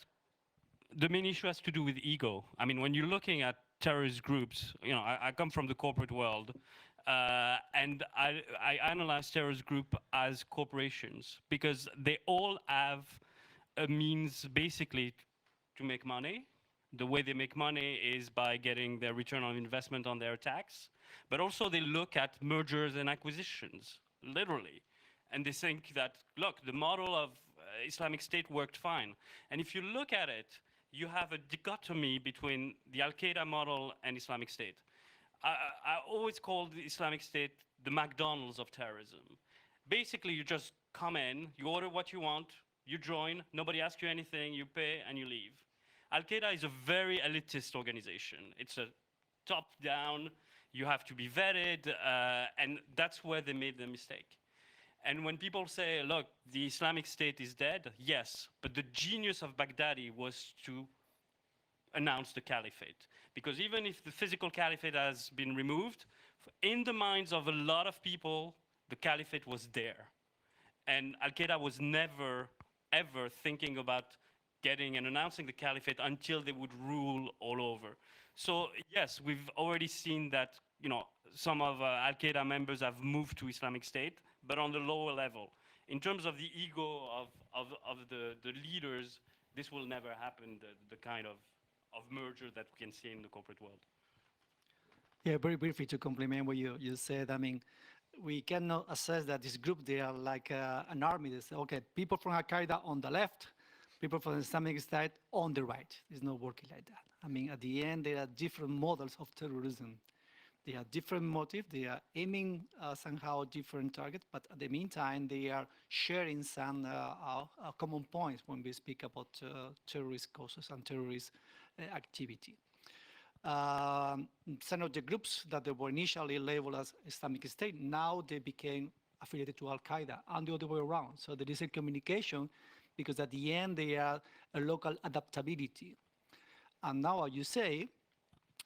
S3: the main issue has to do with ego. I mean, when you're looking at terrorist groups, you know, I come from the corporate world, and I analyze terrorist group as corporations because they all have a means basically to make money. The way they make money is by getting their return on investment on their attacks, but also they look at mergers and acquisitions, literally. And they think that, look, the model of Islamic State worked fine. And if you look at it, you have a dichotomy between the Al-Qaeda model and Islamic State. I always call the Islamic State the McDonald's of terrorism. Basically, you just come in, you order what you want, you join, nobody asks you anything, you pay, and you leave. Al-Qaeda is a very elitist organization. It's a top-down, you have to be vetted, and that's where they made the mistake. And when people say, look, the Islamic State is dead, yes, but the genius of Baghdadi was to announce the Caliphate. Because even if the physical Caliphate has been removed, in the minds of a lot of people, the Caliphate was there. And Al-Qaeda was never, ever thinking about getting and announcing the Caliphate until they would rule all over. So yes, we've already seen that, you know, some of Al-Qaeda members have moved to Islamic State, but on the lower level. In terms of the ego of the leaders, this will never happen, the kind of merger that we can see in the corporate world.
S2: Yeah, very briefly to complement what you said, I mean, we cannot assess that this group, they are like an army. They say, okay, people from Al-Qaeda on the left, people from the Islamic State on the right. It's not working like that. I mean, at the end, there are different models of terrorism. They have different motives. They are aiming somehow different targets, but at the meantime, they are sharing some common points when we speak about terrorist causes and terrorist activity. Some of the groups that they were initially labeled as Islamic State, now they became affiliated to Al-Qaeda and the other way around. So there is a communication because at the end, they are a local adaptability. And now, as you say,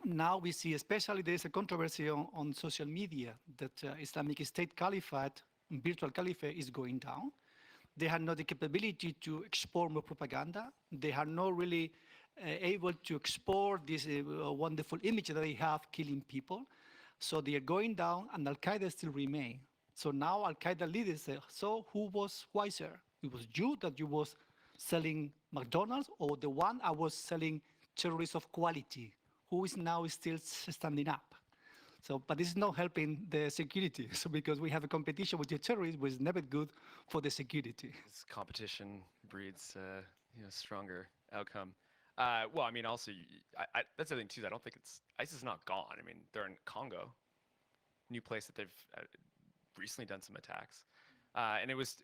S2: now we see, especially there is a controversy on social media that Islamic State Caliphate, virtual Caliphate is going down. They have not the capability to export more propaganda. They are not really able to export this wonderful image that they have killing people. So they are going down and Al-Qaeda still remain. So now Al-Qaeda leaders say, so who was wiser? It was you that you was selling McDonald's or the one I was selling terrorists of quality? Who is now still standing up? So, but this is not helping the security. So because we have a competition with the terrorists, which is never good for the security.
S1: This competition breeds, stronger outcome. Well, I mean, also, that's the thing too. I don't think ISIS is not gone. I mean, they're in Congo, new place that they've recently done some attacks, and it was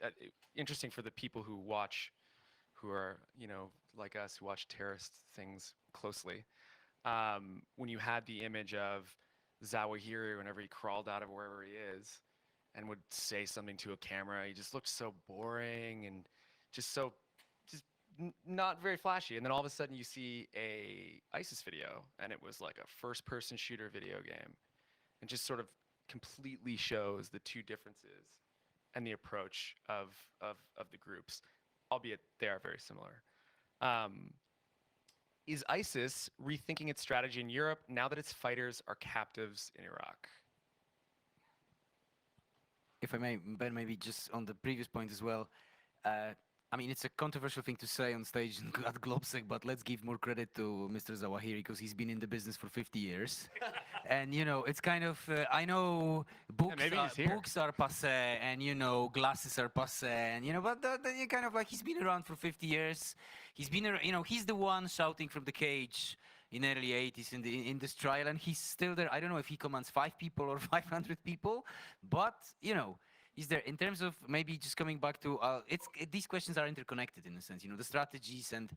S1: interesting for the people who are like us, who watch terrorist things closely. When you had the image of Zawahiri whenever he crawled out of wherever he is and would say something to a camera, he just looked so boring and just not very flashy. And then all of a sudden you see a ISIS video and it was like a first-person shooter video game. It just sort of completely shows the two differences and the approach of the groups, albeit they are very similar. Is ISIS rethinking its strategy in Europe now that its fighters are captives in Iraq?
S4: If I may, Ben, maybe just on the previous point as well. I mean, it's a controversial thing to say on stage at GOBSEC, but let's give more credit to Mr. Zawahiri because he's been in the business for 50 years. And, it's kind of, I know books are passé and, glasses are passé and, but then you kind of like, he's been around for 50 years. He's been, he's the one shouting from the cage in early 80s in this trial, and he's still there. I don't know if he commands 5 people or 500 people, but, is there, in terms of maybe just coming back to, these questions are interconnected in a sense, the strategies and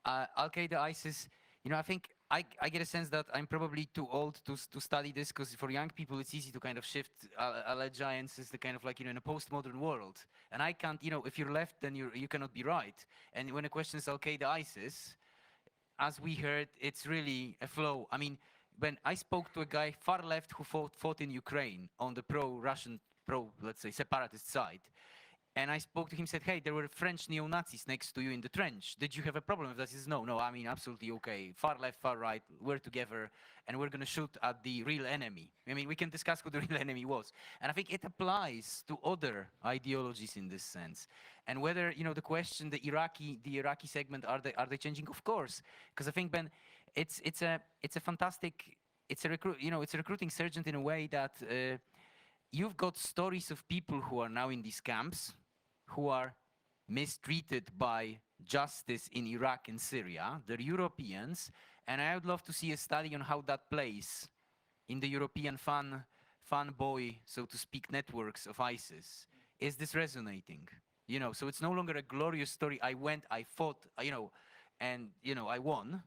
S4: Al-Qaeda, ISIS, I think I get a sense that I'm probably too old to study this because for young people it's easy to kind of shift allegiances to kind of like, in a postmodern world. And I can't, if you're left, then you cannot be right. And when a question is Al-Qaeda, ISIS, as we heard, it's really a flow. I mean, when I spoke to a guy far left who fought in Ukraine on the pro-Russian, let's say, separatist side. And I spoke to him, said, hey, there were French neo-Nazis next to you in the trench. Did you have a problem with that? He says, no, I mean, absolutely okay. Far left, far right, we're together, and we're going to shoot at the real enemy. I mean, we can discuss who the real enemy was. And I think it applies to other ideologies in this sense. And whether, the question, the Iraqi segment, are they changing? Of course. Because I think, Ben, it's a fantastic, it's a recruiting sergeant in a way that you've got stories of people who are now in these camps, who are mistreated by justice in Iraq and Syria. They're Europeans, and I would love to see a study on how that plays in the European fanboy, so to speak, networks of ISIS. Is this resonating? So it's no longer a glorious story. I went, I fought, and I won.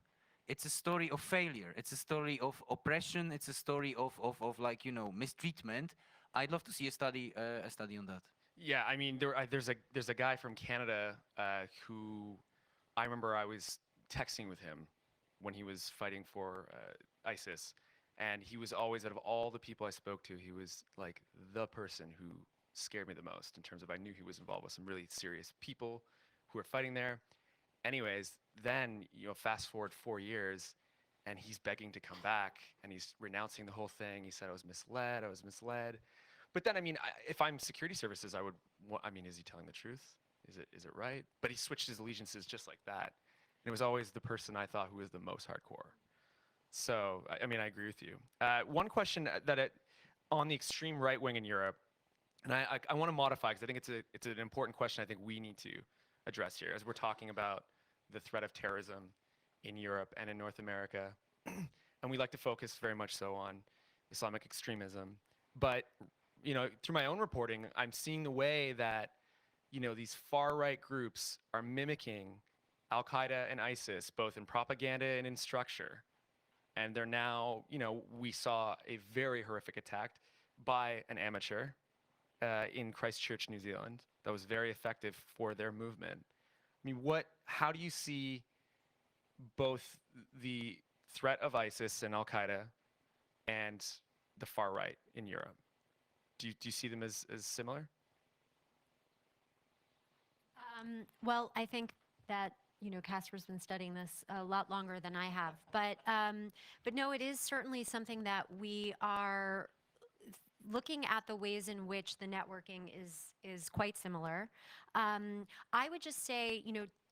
S4: It's a story of failure. It's a story of oppression. It's a story of like, mistreatment. I'd love to see a study on that.
S1: Yeah, I mean, there's a guy from Canada who I remember I was texting with him when he was fighting for ISIS, and he was always, out of all the people I spoke to, he was like the person who scared me the most in terms of I knew he was involved with some really serious people who were fighting there. Anyways, then fast forward 4 years, and he's begging to come back, and he's renouncing the whole thing. He said I was misled. But then, I mean, if I'm security services, I mean, is he telling the truth? Is it right? But he switched his allegiances just like that. And it was always the person I thought who was the most hardcore. So, I mean, I agree with you. One question on the extreme right wing in Europe, and I want to modify because I think it's an important question I think we need to address here as we're talking about the threat of terrorism in Europe and in North America. And we like to focus very much so on Islamic extremism. But, through my own reporting, I'm seeing the way that, these far-right groups are mimicking Al-Qaeda and ISIS, both in propaganda and in structure. And they're now, we saw a very horrific attack by an amateur in Christchurch, New Zealand, that was very effective for their movement. I mean, how do you see both the threat of ISIS and Al-Qaeda and the far right in Europe? Do you see them as similar?
S5: Well, I think that Casper's been studying this a lot longer than I have, but no, it is certainly something that we are looking at the ways in which the networking is quite similar. I would just say,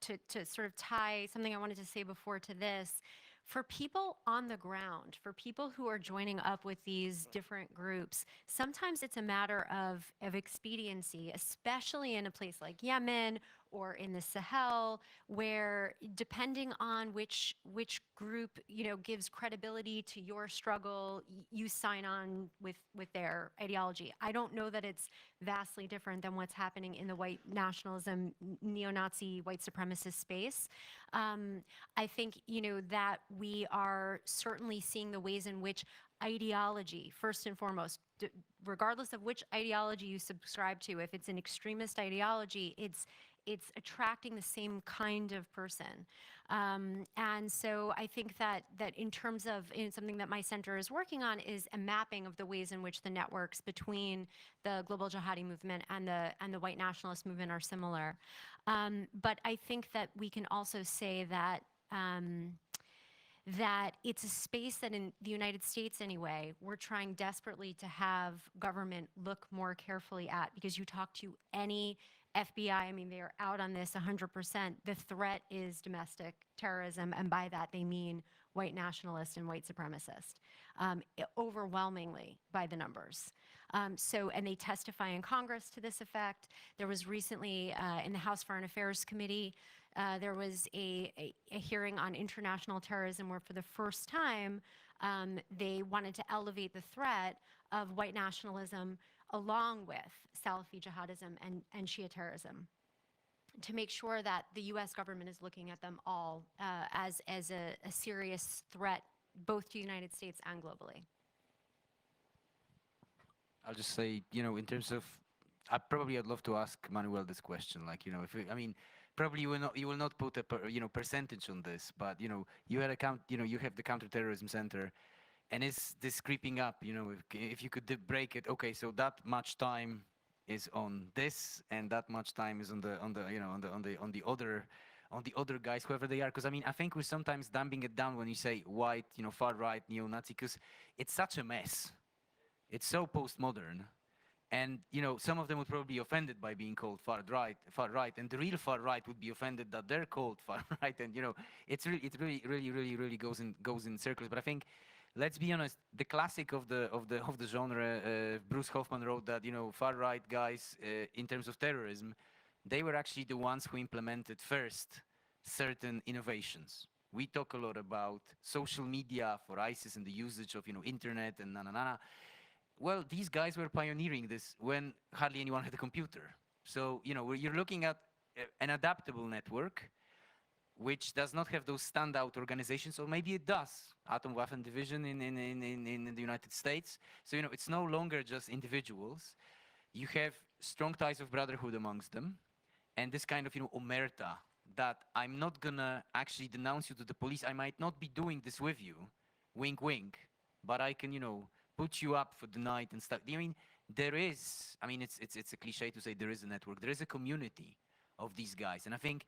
S5: to sort of tie something I wanted to say before to this, for people on the ground, for people who are joining up with these different groups, sometimes it's a matter of expediency, especially in a place like Yemen or in the Sahel, where depending on which group gives credibility to your struggle, you sign on with their ideology. I don't know that it's vastly different than what's happening in the white nationalism, neo-Nazi, white supremacist space. I think that we are certainly seeing the ways in which ideology, first and foremost, regardless of which ideology you subscribe to, if it's an extremist ideology, it's attracting the same kind of person. And so I think that in terms of something that my center is working on is a mapping of the ways in which the networks between the global jihadi movement and the white nationalist movement are similar. But I think that we can also say that that it's a space that in the United States anyway, we're trying desperately to have government look more carefully at, because you talk to any FBI, I mean, they are out on this 100%. The threat is domestic terrorism, and by that they mean white nationalist and white supremacist, overwhelmingly by the numbers. And they testify in Congress to this effect. There was recently in the House Foreign Affairs Committee, there was a hearing on international terrorism where for the first time they wanted to elevate the threat of white nationalism along with Salafi jihadism and Shia terrorism, to make sure that the US government is looking at them all as a serious threat, both to the United States and globally.
S4: I'll just say, in terms of, I'd love to ask Manuel this question. Like, probably you will not put a percentage on this, but you had you have the Counterterrorism Center. And is this creeping up? If you could break it, okay, so that much time is on this, and that much time is on the other guys, whoever they are. Because I think we're sometimes dumbing it down when you say white, far right, neo-Nazi, because it's such a mess. It's so postmodern, and some of them would probably be offended by being called far right, and the real far right would be offended that they're called far right, and it really goes in circles. But I think, let's be honest, the classic of the genre, Bruce Hoffman wrote that far right guys in terms of terrorism, they were actually the ones who implemented first certain innovations. We talk a lot about social media for ISIS and the usage of internet and na. Well, these guys were pioneering this when hardly anyone had a computer. So you're looking at an adaptable network which does not have those standout organizations, or maybe it does. Atomwaffen Division in the United States. So it's no longer just individuals. You have strong ties of brotherhood amongst them, and this kind of omerta, that I'm not gonna actually denounce you to the police. I might not be doing this with you, wink wink, but I can put you up for the night and stuff. There is, it's a cliche to say there is a network. There is a community of these guys, and I think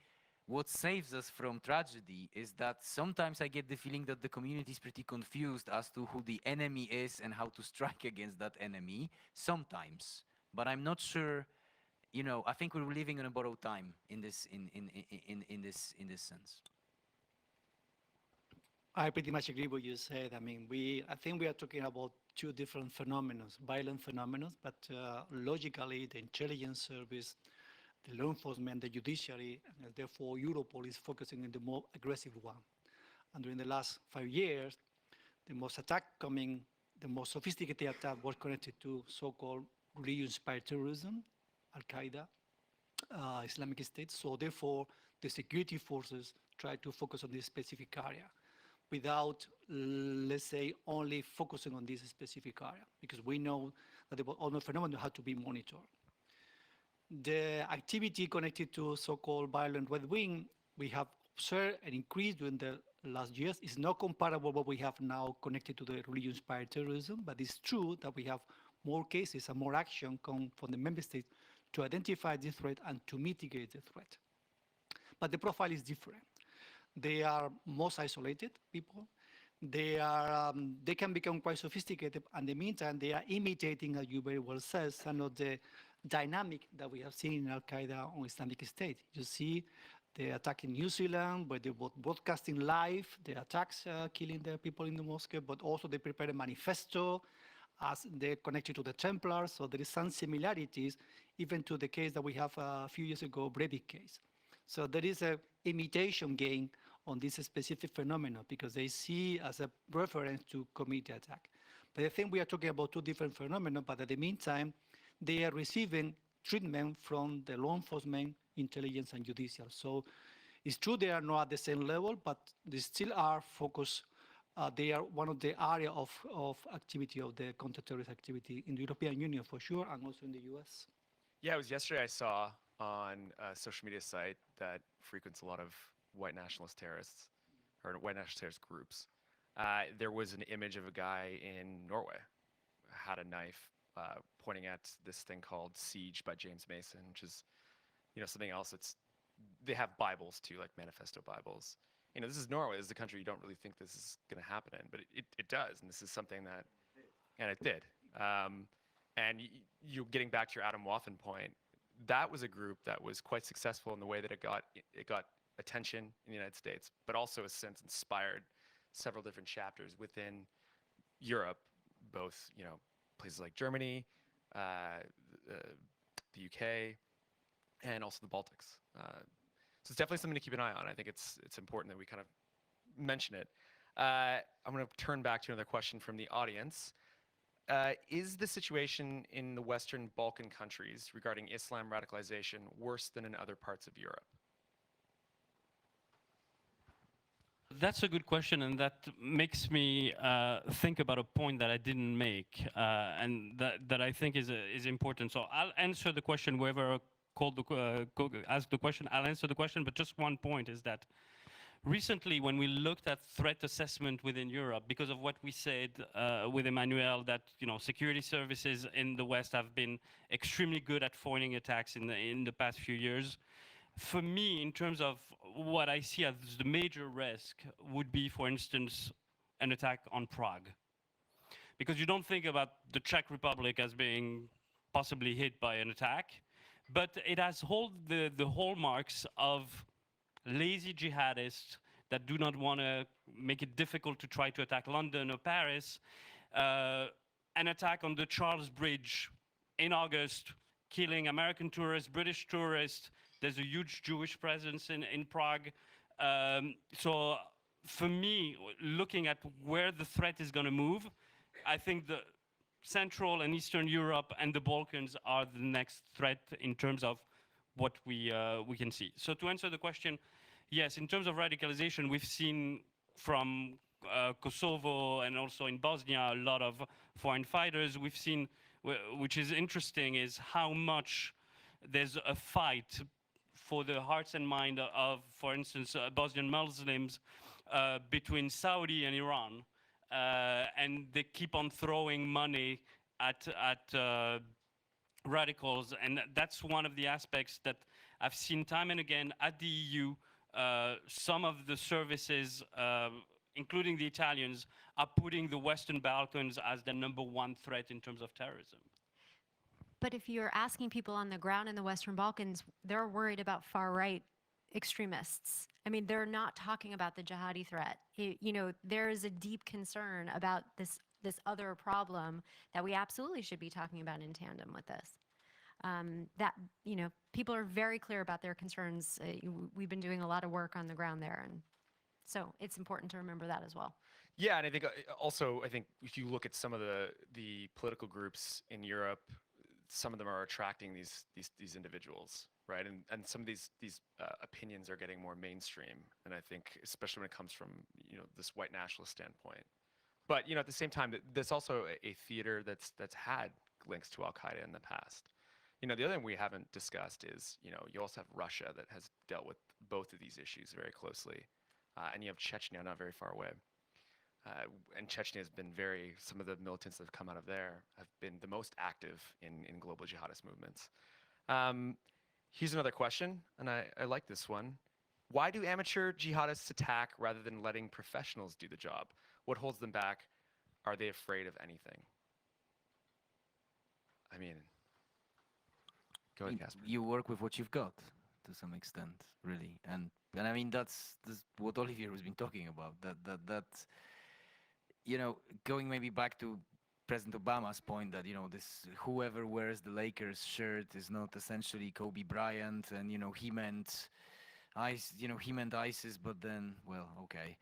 S4: what saves us from tragedy is that sometimes I get the feeling that the community is pretty confused as to who the enemy is and how to strike against that enemy sometimes. But I'm not sure, I think we're living in a borrowed time in this this sense.
S2: I pretty much agree with what you said. I think we are talking about two different phenomena, violent phenomena, but logically the intelligence service, the law enforcement, the judiciary, and therefore Europol is focusing on the more aggressive one. And during the last 5 years, the most sophisticated attack was connected to so-called religion-inspired terrorism, Al-Qaeda, Islamic State. So therefore, the security forces try to focus on this specific area without, let's say, only focusing on this specific area, because we know that the other phenomena have to be monitored. The activity connected to so-called violent right wing, we have observed an increase during the last years. It's not comparable what we have now connected to the religion-inspired terrorism, but it's true that we have more cases and more action come from the member states to identify this threat and to mitigate the threat. But the profile is different. They are most isolated people. They can become quite sophisticated. In the meantime, they are imitating, as you very well said, some of the dynamic that we have seen in Al-Qaeda or Islamic State. You see the attack in New Zealand, where they were broadcasting live the attacks, killing the people in the mosque, but also they prepared a manifesto as they're connected to the Templars. So there is some similarities, even to the case that we have a few years ago, Breivik case. So there is a imitation game on this specific phenomenon because they see as a reference to commit the attack. But I think we are talking about two different phenomena, but at the meantime, they are receiving treatment from the law enforcement, intelligence, and judicial. So it's true they are not at the same level, but they still are focused. They are one of the area of activity of the counter-terrorist activity in the European Union for sure, and also in the US.
S1: Yeah, it was yesterday I saw on a social media site that frequents a lot of white nationalist terrorists, or white nationalist terrorist groups. There was an image of a guy in Norway, had a knife, pointing at this thing called Siege by James Mason, which is, something else that's, they have Bibles too, like manifesto Bibles. This is Norway, this is a country you don't really think this is going to happen in, but it does, and this is something that, and it did. And you getting back to your Adam Wathan point, that was a group that was quite successful in the way that it got attention in the United States, but also has since inspired several different chapters within Europe, both places like Germany, the UK, and also the Baltics. So it's definitely something to keep an eye on. I think it's important that we kind of mention it. I'm going to turn back to another question from the audience. Is the situation in the Western Balkan countries regarding Islam radicalization worse than in other parts of Europe?
S3: That's a good question, and that makes me think about a point that I didn't make, and that I think is important. So I'll answer the question, whoever asked the question, I'll answer the question, but just one point is that recently when we looked at threat assessment within Europe, because of what we said with Emmanuel, that security services in the West have been extremely good at foiling attacks in the past few years. For me, in terms of what I see as the major risk would be, for instance, an attack on Prague. Because you don't think about the Czech Republic as being possibly hit by an attack, but it has the hallmarks of lazy jihadists that do not want to make it difficult to try to attack London or Paris. An attack on the Charles Bridge in August, killing American tourists, British tourists. There's a huge Jewish presence in Prague. So for me, looking at where the threat is going to move, I think the Central and Eastern Europe and the Balkans are the next threat in terms of what we can see. So to answer the question, yes, in terms of radicalization, we've seen from Kosovo and also in Bosnia a lot of foreign fighters. We've seen, which is interesting, is how much there's a fight for the hearts and mind of, for instance, Bosnian Muslims between Saudi and Iran. And they keep on throwing money at radicals. And that's one of the aspects that I've seen time and again at the EU. Some of the services, including the Italians, are putting the Western Balkans as the #1 threat in terms of terrorism.
S5: But if you're asking people on the ground in the Western Balkans, they're worried about far-right extremists. I mean, they're not talking about the jihadi threat. There is a deep concern about this other problem that we absolutely should be talking about in tandem with this. that, people are very clear about their concerns. We've been doing a lot of work on the ground there, and so it's important to remember that as well.
S1: Yeah, and I think also, I think if you look at some of the political groups in Europe, some of them are attracting these individuals, right? And some of these opinions are getting more mainstream, and I think especially when it comes from this white nationalist standpoint. But at the same time, there's also a theater that's had links to Al Qaeda in the past. The other thing we haven't discussed is you also have Russia that has dealt with both of these issues very closely, and you have Chechnya not very far away. And Chechnya has been some of the militants that have come out of there have been the most active in global jihadist movements. Here's another question, and I like this one. Why do amateur jihadists attack rather than letting professionals do the job? What holds them back? Are they afraid of anything? I mean, go ahead, Casper.
S4: You work with what you've got to some extent, really, and I mean that's what Olivier has been talking about. That going maybe back to President Obama's point that this whoever wears the Lakers shirt is not essentially Kobe Bryant, and he meant ISIS, but then okay.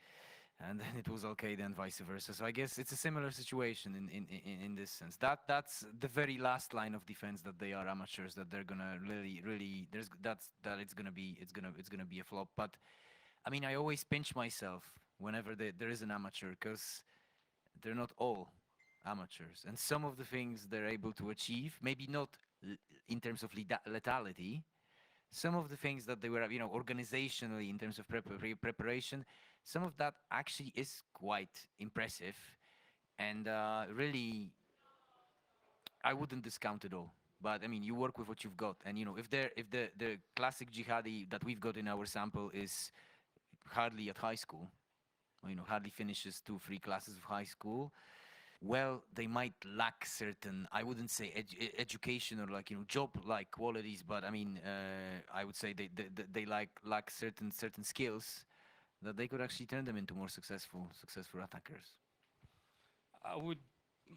S4: And then it was Al-Qaeda and vice versa. So I guess it's a similar situation in this sense. That's the very last line of defense, that they are amateurs, that they're gonna really it's gonna be a flop. But I mean, I always pinch myself whenever there is an amateur, because they're not all amateurs, and some of the things they're able to achieve, maybe not in terms of lethality, some of the things that they were organizationally in terms of preparation, some of that actually is quite impressive, and really I wouldn't discount it all. But I mean, you work with what you've got, and if the classic jihadi that we've got in our sample is hardly at high school, hardly finishes 2-3 classes of high school, well, they might lack certain, I wouldn't say education or job-like qualities, but I mean, I would say they lack certain skills that they could actually turn them into more successful attackers.
S3: I would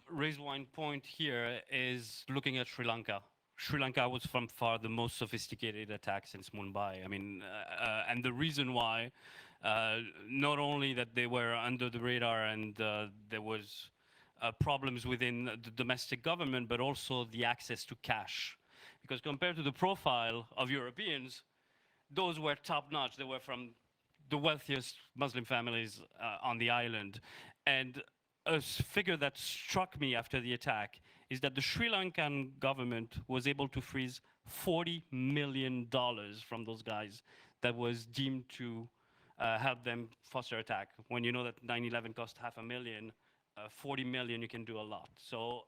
S3: raise one point here is looking at Sri Lanka. Sri Lanka was from far the most sophisticated attack since Mumbai. I mean, and the reason why, not only that they were under the radar and there was problems within the domestic government, but also the access to cash. Because compared to the profile of Europeans, those were top-notch. They were from the wealthiest Muslim families on the island. And a figure that struck me after the attack is that the Sri Lankan government was able to freeze $40 million from those guys that was deemed to help them foster attack. When you know that 9/11 cost $500,000, 40 million, you can do a lot. So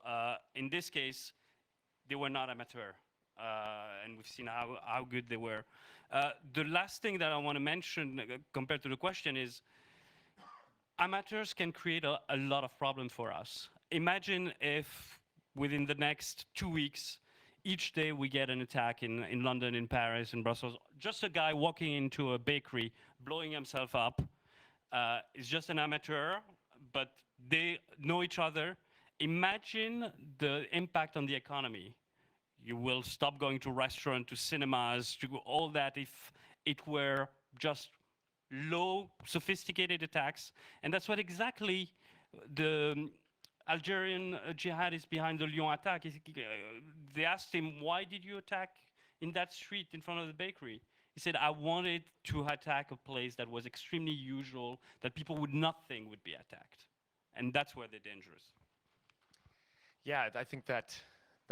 S3: in this case, they were not amateur, and we've seen how good they were. The last thing that I want to mention compared to the question is, amateurs can create a lot of problems for us. Imagine if within the next 2 weeks, each day we get an attack in London, in Paris, in Brussels, just a guy walking into a bakery, blowing himself up, is just an amateur, but they know each other. Imagine the impact on the economy. You will stop going to restaurants, to cinemas, to all that if it were just low, sophisticated attacks. And that's what exactly the Algerian jihadist behind the Lyon attack, they asked him, why did you attack in that street in front of the bakery? He said, I wanted to attack a place that was extremely usual, that people would not think would be attacked. And that's where they're dangerous.
S1: Yeah, I think that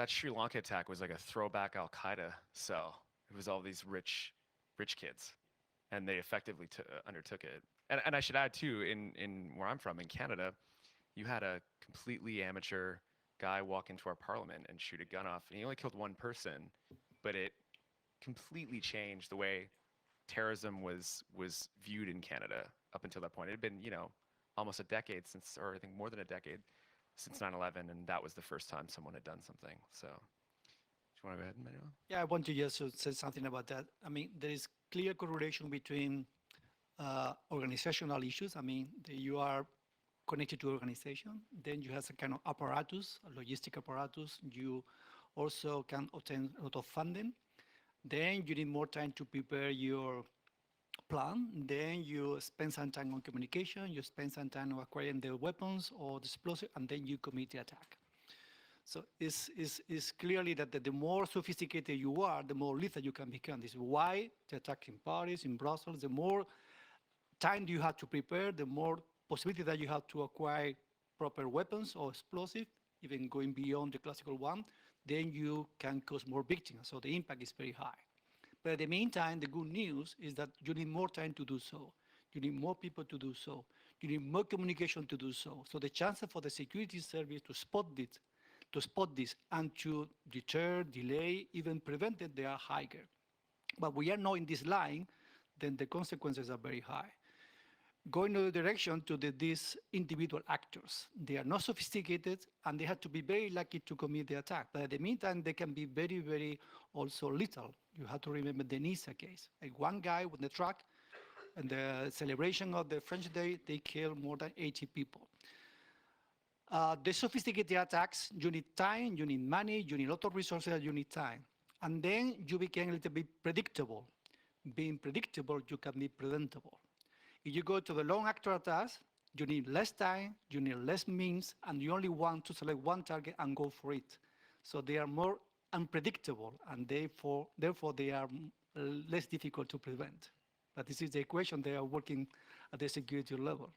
S1: Sri Lanka attack was like a throwback Al-Qaeda cell. It was all these rich kids, and they effectively undertook it. And I should add too, in where I'm from, in Canada, you had a completely amateur guy walk into our parliament and shoot a gun off, and he only killed one person, but it completely changed the way terrorism was viewed in Canada up until that point. It had been, almost a decade since, or I think more than a decade since 9/11, and that was the first time someone had done something. So, do you want to go ahead, Manuel?
S2: Yeah, I want to just say something about that. I mean, there is clear correlation between organizational issues. I mean, you are connected to organization, then you have some kind of apparatus, a logistic apparatus. You also can obtain a lot of funding. Then you need more time to prepare your plan. Then you spend some time on communication, you spend some time on acquiring the weapons or the explosive, and then you commit the attack. So it's clearly that the more sophisticated you are, the more lethal you can become. This is why the attack in Paris, in Brussels, the more time you have to prepare, the more possibility that you have to acquire proper weapons or explosive, even going beyond the classical one, then you can cause more victims. So the impact is very high. But at the meantime, the good news is that you need more time to do so. You need more people to do so. You need more communication to do so. So the chances for the security service to spot this and to deter, delay, even prevent it, they are higher. But we are not in this line, then the consequences are very high. Going in the direction to these individual actors. They are not sophisticated and they have to be very lucky to commit the attack. But at the meantime, they can be very, very also lethal. You have to remember the Nice case. Like one guy with the truck and the celebration of the French Day, they killed more than 80 people. The sophisticated attacks, you need time, you need money, you need a lot of resources, you need time. And then you become a little bit predictable. Being predictable, you can be preventable. If you go to the long actor attacks, you need less time, you need less means, and you only want to select one target and go for it. So they are more unpredictable, and therefore they are less difficult to prevent. But this is the equation they are working at the security level.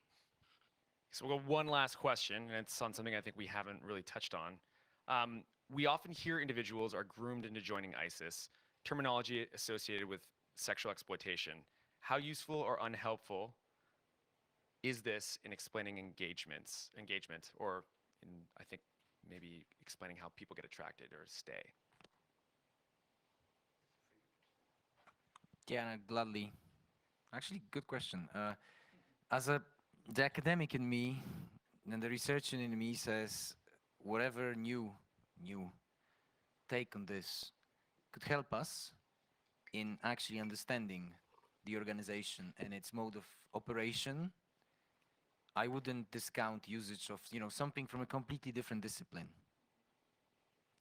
S1: So we'll go one last question, and it's on something I think we haven't really touched on. We often hear individuals are groomed into joining ISIS, terminology associated with sexual exploitation. How useful or unhelpful is this in explaining engagement, or in, I think, maybe explaining how people get attracted or stay?
S4: Yeah, and I'd gladly. Actually, good question. The academic in me and the researcher in me says whatever new take on this could help us in actually understanding the organization and its mode of operation. I wouldn't discount usage of something from a completely different discipline.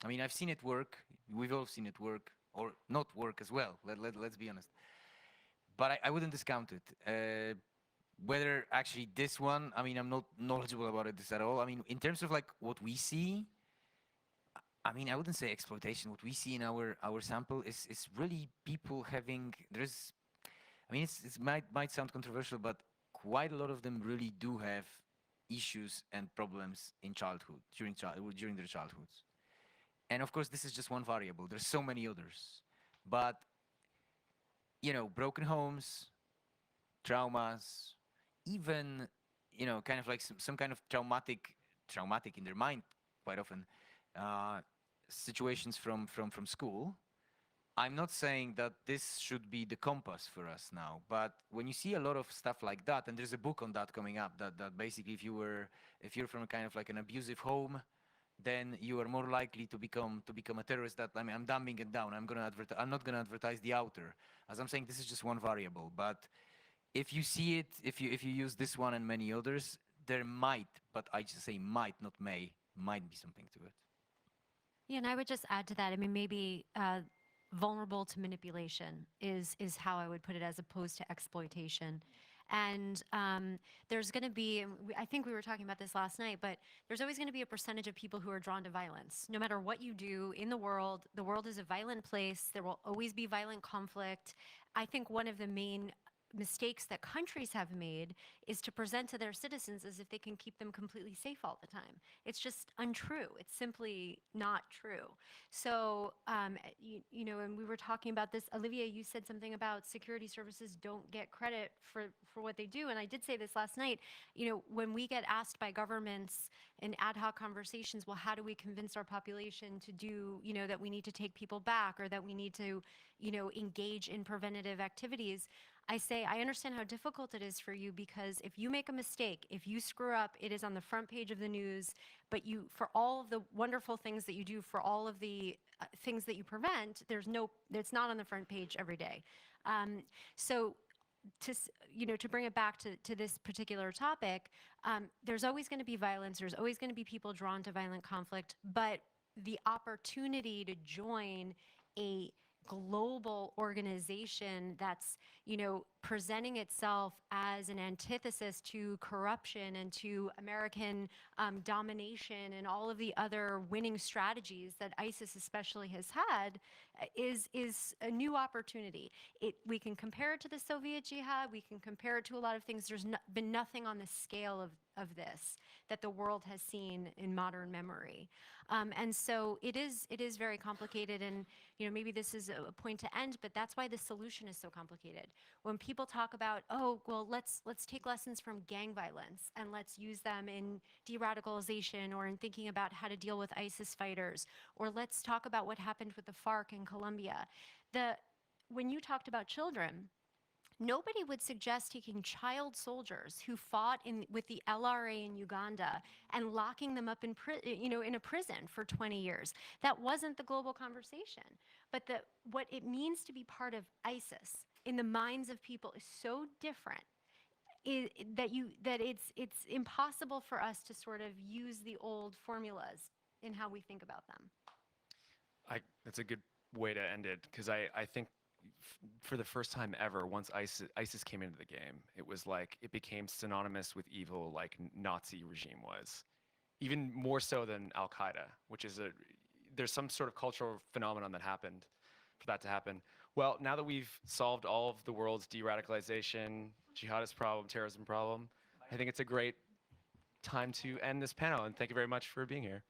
S4: I mean, I've seen it work. We've all seen it work, or not work as well. Let's be honest. But I wouldn't discount it. Whether actually this one, I mean, I'm not knowledgeable about this at all. I mean, in terms of like what we see, I mean, I wouldn't say exploitation. What we see in our sample is really people having, I mean, it might sound controversial, but quite a lot of them really do have issues and problems in childhood, during their childhoods. And of course, this is just one variable. There's so many others. But, broken homes, traumas, even, kind of like some kind of traumatic in their mind quite often, situations from school. I'm not saying that this should be the compass for us now, but when you see a lot of stuff like that, and there's a book on that coming up, that basically if you're from a kind of like an abusive home, then you are more likely to become a terrorist. That, I mean, I'm dumbing it down. I'm not gonna advertise the outer. As I'm saying, this is just one variable. But if you see it, if you use this one and many others, there might, but I just say might, not may, might be something to it.
S5: Yeah, and I would just add to that. I mean, maybe vulnerable to manipulation is how I would put it, as opposed to exploitation. And there's going to be, I think we were talking about this last night, but there's always going to be a percentage of people who are drawn to violence. No matter what you do in the world is a violent place. There will always be violent conflict. I think one of the main mistakes that countries have made is to present to their citizens as if they can keep them completely safe all the time. It's just untrue. It's simply not true. So, and we were talking about this. Olivia, you said something about security services don't get credit for what they do. And I did say this last night. When we get asked by governments in ad hoc conversations, well, how do we convince our population to do, that we need to take people back, or that we need to, engage in preventative activities, I say, I understand how difficult it is for you, because if you make a mistake, if you screw up, it is on the front page of the news. But for all of the wonderful things that you do, for all of the things that you prevent, it's not on the front page every day. So to bring it back to this particular topic, there's always going to be violence. There's always going to be people drawn to violent conflict. But the opportunity to join a global organization that's, presenting itself as an antithesis to corruption and to American domination and all of the other winning strategies that ISIS especially has had, is a new opportunity. We can compare it to the Soviet jihad. We can compare it to a lot of things. There's been nothing on the scale of this that the world has seen in modern memory. And so it is very complicated, and maybe this is a point to end, but that's why the solution is so complicated. When people talk about, oh, well, let's take lessons from gang violence and let's use them in de-radicalization or in thinking about how to deal with ISIS fighters, or let's talk about what happened with the FARC in Colombia. When you talked about children, nobody would suggest taking child soldiers who fought with the LRA in Uganda and locking them up in a prison for 20 years. That wasn't the global conversation. But what it means to be part of ISIS in the minds of people is so different that it's impossible for us to sort of use the old formulas in how we think about them.
S1: That's a good way to end it, because I think for the first time ever, once ISIS came into the game, it was like it became synonymous with evil, like Nazi regime was, even more so than Al Qaeda, which is there's some sort of cultural phenomenon that happened for that to happen. Well, now that we've solved all of the world's de-radicalization, jihadist problem, terrorism problem, I think it's a great time to end this panel. And thank you very much for being here.